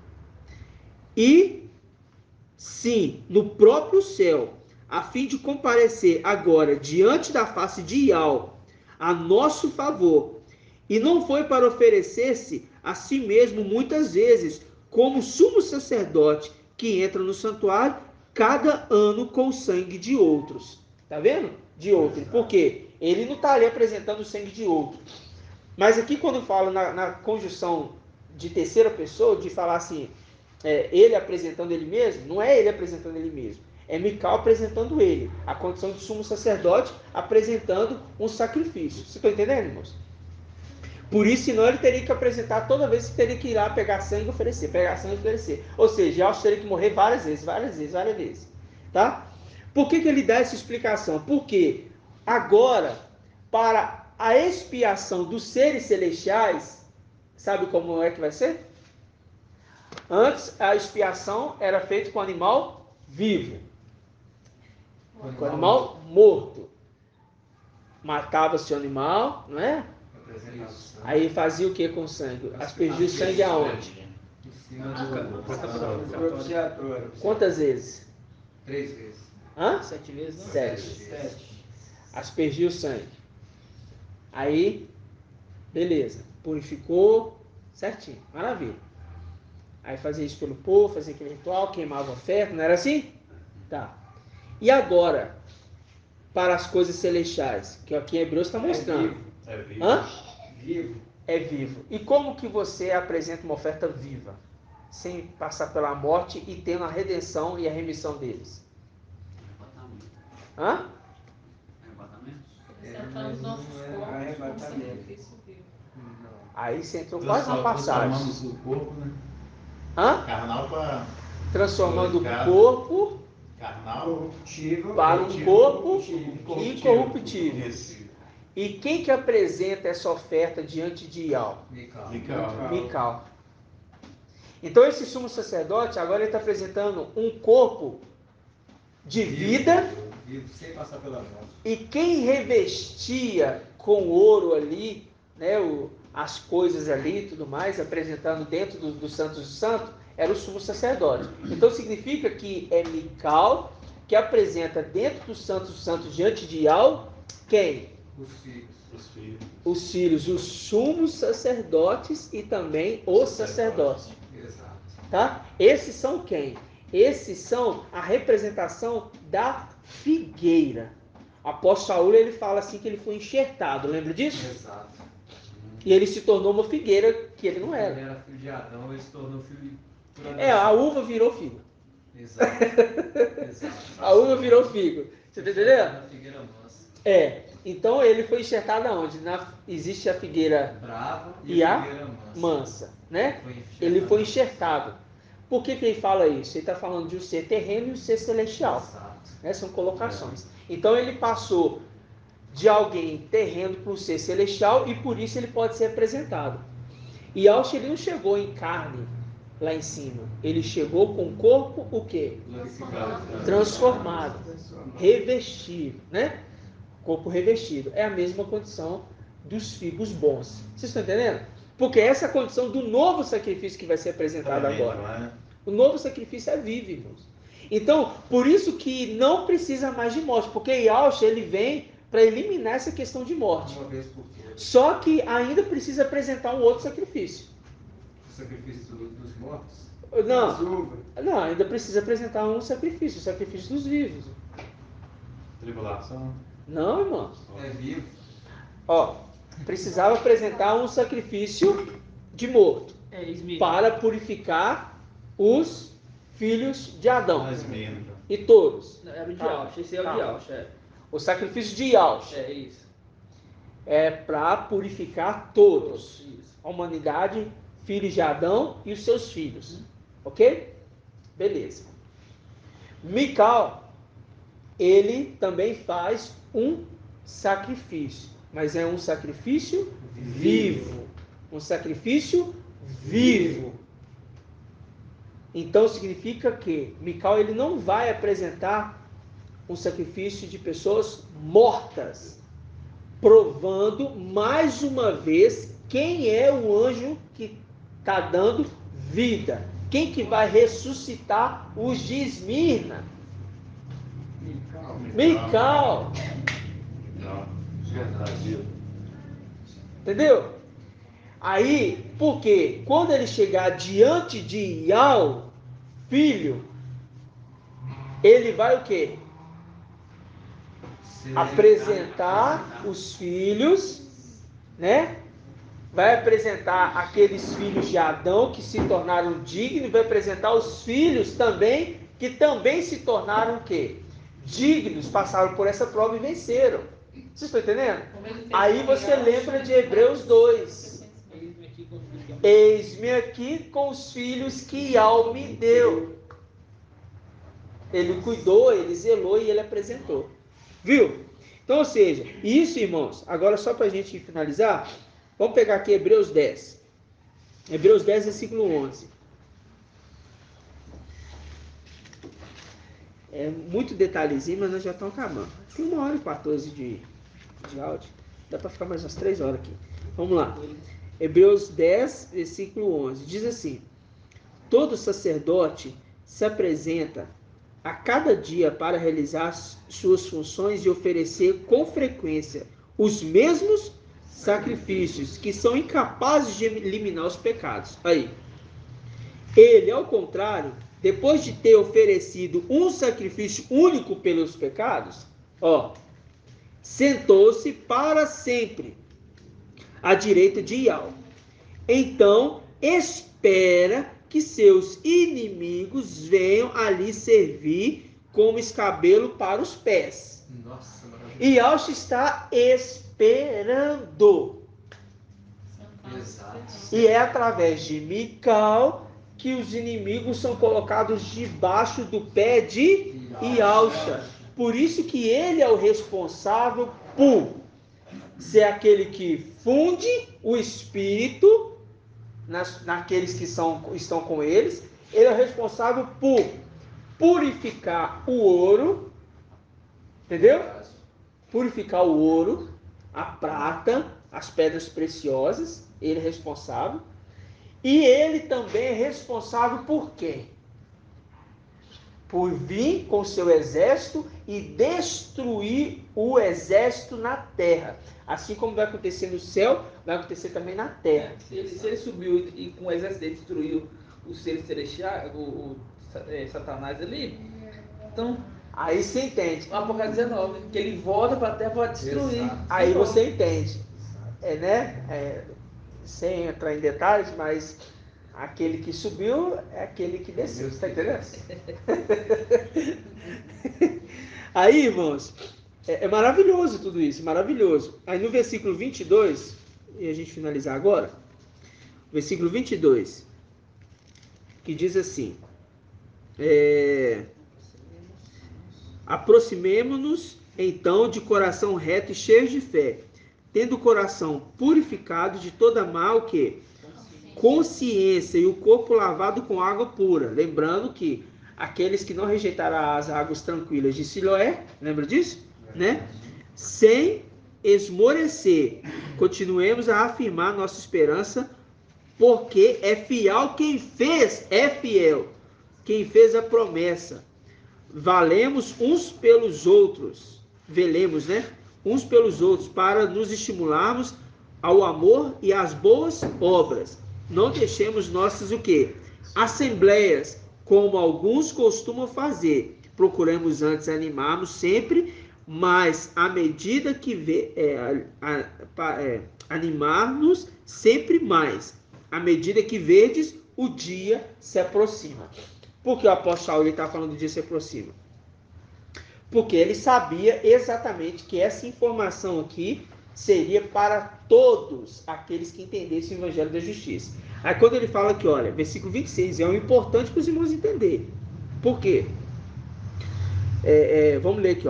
E sim, no próprio céu, a fim de comparecer agora diante da face de Yahweh a nosso favor. E não foi para oferecer-se a si mesmo muitas vezes como sumo sacerdote que entra no santuário cada ano com o sangue de outros. Tá vendo? De outros. Por quê? Ele não está ali apresentando o sangue de outro. Mas aqui quando fala na conjunção de terceira pessoa, de falar assim, ele apresentando ele mesmo, não é ele apresentando ele mesmo. É Mical apresentando ele. A condição de sumo sacerdote apresentando um sacrifício. Vocês estão entendendo, irmãos? Por isso, senão ele teria que apresentar toda vez que teria que ir lá pegar sangue e oferecer. Pegar sangue e oferecer. Ou seja, já teria que morrer várias vezes. Tá? Por que ele dá essa explicação? Porque agora, para a expiação dos seres celestiais, sabe como é que vai ser? Antes, a expiação era feita com animal vivo. Com animal morto. Matava-se o animal, não é? Aí fazia o que com o sangue? Aspergia o sangue aonde? Em cima do Propiciatório. Quantas vezes? 3 vezes. Hã? 7 vezes, não? 7. Aspergia o sangue. Aí, beleza, purificou, certinho, maravilha. Aí fazia isso pelo povo, fazia aquele ritual, queimava a oferta, não era assim? Tá. E agora, para as coisas celestiais, que aqui em Hebreus está mostrando. É vivo. Hã? Vivo. É vivo. E como que você apresenta uma oferta viva? Sem passar pela morte e tendo a redenção e a remissão deles. Hã? Apresentando nossos corpos como sacrifício vivo. Aí você entrou quase na passagem. Transformando o corpo, né? Hã? Carnal para Transformando o glorificado. corpo Carnal. Corruptível. para um corpo incorruptível. Isso. E quem que apresenta essa oferta diante de Ial? Mical. Então esse sumo sacerdote agora ele está apresentando um corpo de vida. Vivo, sem passar pela morte. E quem revestia com ouro ali, né, as coisas ali e tudo mais, apresentando dentro do Santos dos Santos, era o sumo sacerdote. Então significa que é Mical que apresenta dentro do Santos dos Santos diante de Ial, quem? Os filhos. Os filhos, os sumos sacerdotes e também os sacerdotes. Exato. Tá? Esses são quem? Esses são a representação da figueira. O apóstolo Saul, ele fala assim que ele foi enxertado, lembra disso? Exato. E ele se tornou uma figueira que ele não Ele era. era filho de Adão, ele se tornou filho por É, a uva virou figo. Exato. Exato. A uva virou figo. Você tá entendendo? Na figueira mansa. É. Então ele foi enxertado aonde? Existe a figueira Brava e a figueira mansa. mansa, né? Foi enxertado. Ele foi enxertado. Por que ele fala isso? Ele está falando de um ser terreno e um ser celestial. Exato. Né? São colocações. Então ele passou de alguém terreno para um ser celestial e por isso ele pode ser apresentado. E Ausch, ele não chegou em carne lá em cima. Ele chegou com o corpo o quê? Transformado. Revestido, né? Corpo revestido. É a mesma condição dos figos bons. Vocês estão entendendo? Porque essa é a condição do novo sacrifício que vai ser apresentado agora. O novo sacrifício é vivo, irmãos. Então, por isso que não precisa mais de morte, porque Yahshua, ele vem para eliminar essa questão de morte. Uma vez por todas. Só que ainda precisa apresentar um outro sacrifício. O sacrifício dos mortos. Não, ainda precisa apresentar um sacrifício, o sacrifício dos vivos. Tribulação. Não, irmãos. É vivo. Ó, precisava apresentar um sacrifício de morto para purificar os filhos de Adão e todos. Era o de Yahshua, esse é o de Yahshua. O sacrifício de Yahshua É isso. é para purificar todos. A humanidade, filhos de Adão e os seus filhos. Ok? Beleza. Mical, ele também faz um sacrifício, mas é um sacrifício vivo. Um sacrifício vivo. Então significa que Mical, ele não vai apresentar um sacrifício de pessoas mortas, provando mais uma vez quem é o anjo que está dando vida, quem que vai ressuscitar os de Esmirna. Mical. Entendeu? Aí, porque quando ele chegar diante de Ial, filho, ele vai o quê? Apresentar os filhos, né? Vai apresentar aqueles filhos de Adão que se tornaram dignos, vai apresentar os filhos também que também se tornaram o quê? Dignos, passaram por essa prova e venceram. Vocês estão entendendo? Aí você lembra de Hebreus 2. Eis-me aqui com os filhos que Ial me deu. Ele cuidou, ele zelou e ele apresentou. Viu? Então, ou seja, isso, irmãos, agora só para a gente finalizar, vamos pegar aqui Hebreus 10. Hebreus 10, versículo 11. É muito detalhezinho, mas nós já estamos acabando. Acho que 1h14 de áudio. Dá para ficar mais umas 3 horas aqui. Vamos lá. Hebreus 10, versículo 11. Diz assim: todo sacerdote se apresenta a cada dia para realizar suas funções e oferecer com frequência os mesmos sacrifícios que são incapazes de eliminar os pecados. Aí, ele, ao contrário, depois de ter oferecido um sacrifício único pelos pecados, sentou-se para sempre à direita de Iau. Então, espera que seus inimigos venham ali servir como escabelo para os pés. Nossa, maravilhoso. Iau está esperando. Exato. E é através de Mical que os inimigos são colocados debaixo do pé de Iauxa. Por isso que ele é o responsável por ser aquele que funde o espírito naqueles que estão com eles. Ele é o responsável por purificar o ouro, entendeu? Purificar o ouro, a prata, as pedras preciosas. Ele é responsável. E ele também é responsável por quê? Por vir com seu exército e destruir o exército na terra. Assim como vai acontecer no céu, vai acontecer também na terra. Se ele subiu e com o exército dele destruiu o ser celestial, Satanás ali, então, aí você entende. o Apocalipse 19, que ele volta para a terra para destruir. Exato. Aí você entende. Sem entrar em detalhes, mas aquele que subiu é aquele que desceu. Você está entendendo? Aí, irmãos, é maravilhoso tudo isso, maravilhoso. Aí no versículo 22, e a gente finalizar agora, versículo 22, que diz assim: aproximemo-nos então de coração reto e cheio de fé, tendo o coração purificado de toda mal consciência e o corpo lavado com água pura. Lembrando que aqueles que não rejeitaram as águas tranquilas de Siloé, lembra disso? Né? Sem esmorecer, continuemos a afirmar nossa esperança, porque é fiel quem fez a promessa. Velemos, né? Uns pelos outros, para nos estimularmos ao amor e às boas obras. Não deixemos nossas assembleias, como alguns costumam fazer. Procuremos antes animarmos sempre, mas à medida que animar-nos sempre mais, à medida que vedes o dia se aproxima. Por que o apóstolo Paulo está falando do dia se aproxima? Porque ele sabia exatamente que essa informação aqui seria para todos aqueles que entendessem o Evangelho da Justiça. Aí quando ele fala aqui, olha, versículo 26, é o importante para os irmãos entenderem. Por quê? Vamos ler aqui,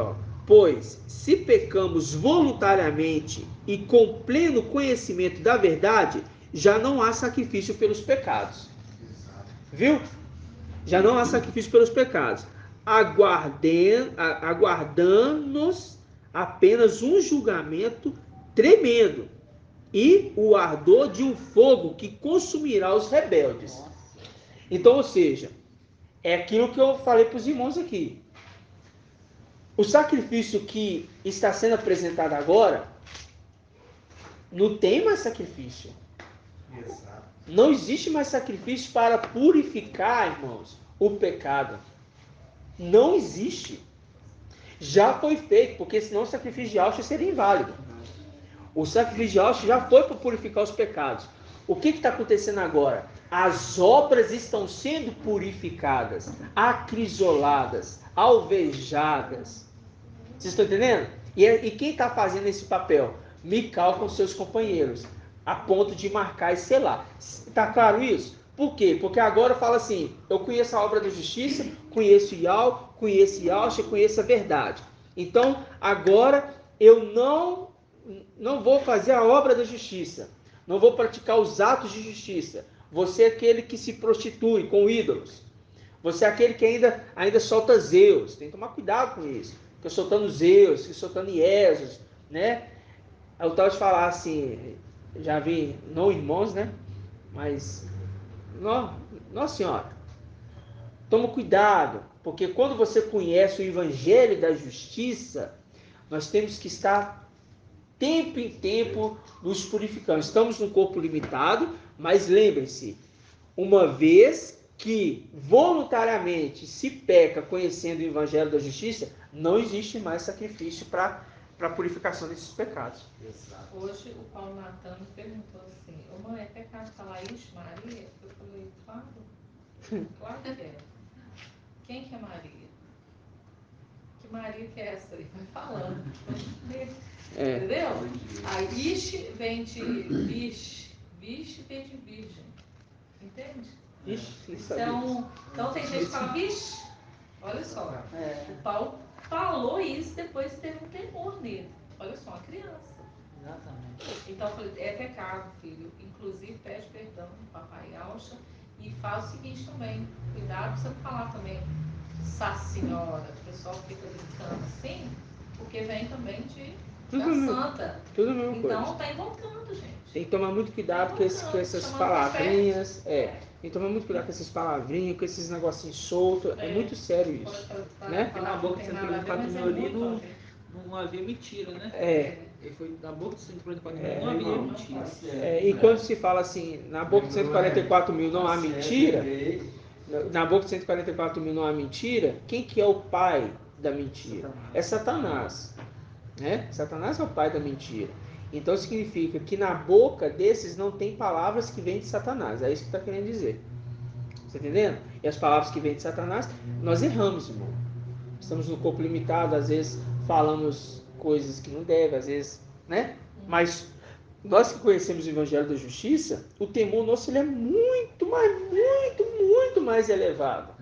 pois se pecamos voluntariamente e com pleno conhecimento da verdade, já não há sacrifício pelos pecados. Viu? Já não há sacrifício pelos pecados. Aguardando-nos apenas um julgamento tremendo e o ardor de um fogo que consumirá os rebeldes. Então, ou seja, é aquilo que eu falei para os irmãos aqui. O sacrifício que está sendo apresentado agora, não tem mais sacrifício. Exato. Não existe mais sacrifício para purificar, irmãos, o pecado. Não existe. Já foi feito, porque senão o sacrifício de Auschwitz seria inválido. O sacrifício de Auschwitz já foi para purificar os pecados. O que está acontecendo agora? As obras estão sendo purificadas, acrisoladas, alvejadas. Vocês estão entendendo? E quem está fazendo esse papel? Mical com seus companheiros, a ponto de marcar e selar. Está claro isso? Por quê? Porque agora fala assim, eu conheço a obra da justiça, conheço Iau, conheço Iauxa, conheço a verdade. Então, agora eu não vou fazer a obra da justiça, não vou praticar os atos de justiça. Você é aquele que se prostitui com ídolos. Você é aquele que ainda solta Zeus. Tem que tomar cuidado com isso. Fica soltando Zeus, fica soltando Iesus, né? Eu estava de falar assim, já vi, não irmãos, né? Mas, nossa senhora, toma cuidado, porque quando você conhece o Evangelho da Justiça, nós temos que estar tempo em tempo nos purificando. Estamos num corpo limitado, mas lembrem-se, uma vez que voluntariamente se peca conhecendo o Evangelho da Justiça, não existe mais sacrifício para a purificação desses pecados. Exato. Hoje o Paulo Natan me perguntou assim, ô mãe, é pecado falar Ixi, Maria? Eu falei, claro que é. Quem que é Maria? Que Maria que é essa aí? Vai falando. Entendeu? A Ixi vem de Vixe, Vixe vem de virgem. Entende? Então tem gente que fala, vixe, olha só. O Paulo falou isso, depois teve um temor nele. Olha só, uma criança. Exatamente. Então eu falei, é pecado, filho. Inclusive pede perdão pro papai Alcha e faz o seguinte também, cuidado pra você não falar também Sá Senhora. O pessoal fica brincando assim, porque vem também de santa. Tudo a mesma coisa. Então tá invocando, gente. Tem que tomar muito cuidado com essas palavrinhas. Tem que tomar muito cuidado com essas palavrinhas, com esses negocinhos soltos. É muito sério isso. Né? Porque na boca de 144 mil ali não havia mentira, né? Ele foi na boca de 144 mil, não havia mentira. E quando se fala assim, na boca de 144 mil não há mentira, na boca de 144 mil não há mentira, quem que é o pai da mentira? É Satanás. Né? Satanás é o pai da mentira. Então significa que na boca desses não tem palavras que vêm de Satanás. É isso que está querendo dizer. Você entendendo? E as palavras que vêm de Satanás, nós erramos, irmão. Estamos no corpo limitado, às vezes falamos coisas que não devem, às vezes, né? Mas nós que conhecemos o Evangelho da Justiça, o temor nosso ele é muito mais elevado.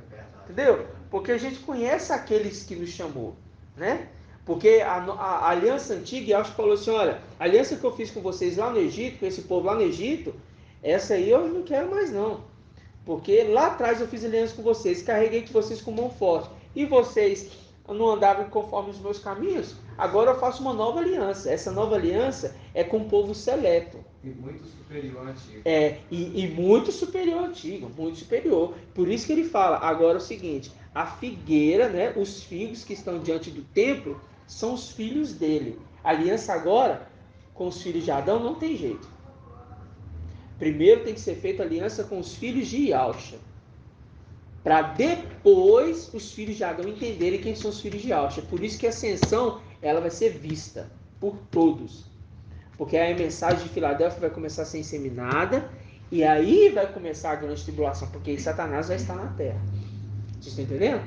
Entendeu? Porque a gente conhece aqueles que nos chamou, né? Porque a aliança antiga, Yahshua falou assim, olha, a aliança que eu fiz com vocês lá no Egito, com esse povo lá no Egito, essa aí eu não quero mais não. Porque lá atrás eu fiz aliança com vocês, carreguei de vocês com mão forte. E vocês não andavam conforme os meus caminhos, agora eu faço uma nova aliança. Essa nova aliança é com o povo seleto. E muito superior ao antigo. E muito superior ao antigo, muito superior. Por isso que ele fala agora o seguinte, a figueira, né, os figos que estão diante do templo, são os filhos dele. A aliança agora, com os filhos de Adão, não tem jeito. Primeiro tem que ser feita aliança com os filhos de Yahshua. Para depois os filhos de Adão entenderem quem são os filhos de Yahshua. Por isso que a ascensão ela vai ser vista por todos. Porque aí a mensagem de Filadélfia vai começar a ser inseminada. E aí vai começar a grande tribulação. Porque aí Satanás vai estar na terra. Vocês estão entendendo?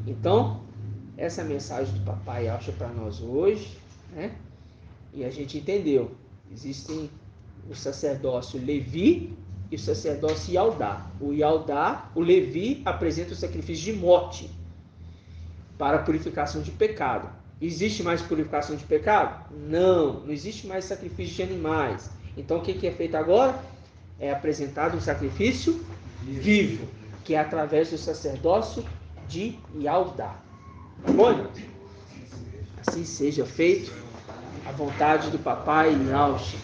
Então, essa é a mensagem do papai Yahshua para nós hoje, né? E a gente entendeu. Existem o sacerdócio Levi e o sacerdócio Yaldá. O Yaldá, o Levi, apresenta o sacrifício de morte para a purificação de pecado. Existe mais purificação de pecado? Não existe mais sacrifício de animais. Então o que é feito agora? É apresentado um sacrifício vivo, que é através do sacerdócio de Yaldá. Tá bom, irmão? Assim seja feito a vontade do papai Yahshua.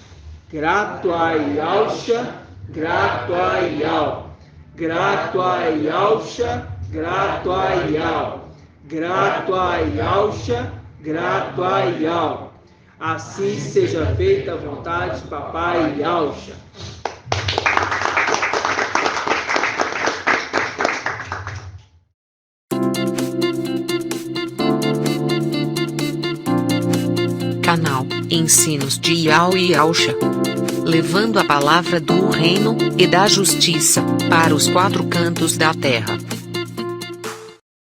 Grato a Yahshua, grato a Yahweh. Grato a Yahshua, grato a Yahweh. Grato a Yahshua, grato a Yahweh. Assim seja feita a vontade do papai Yahshua. Canal Ensinos de Yahweh e Yahshua, levando a palavra do reino e da justiça para os quatro cantos da terra.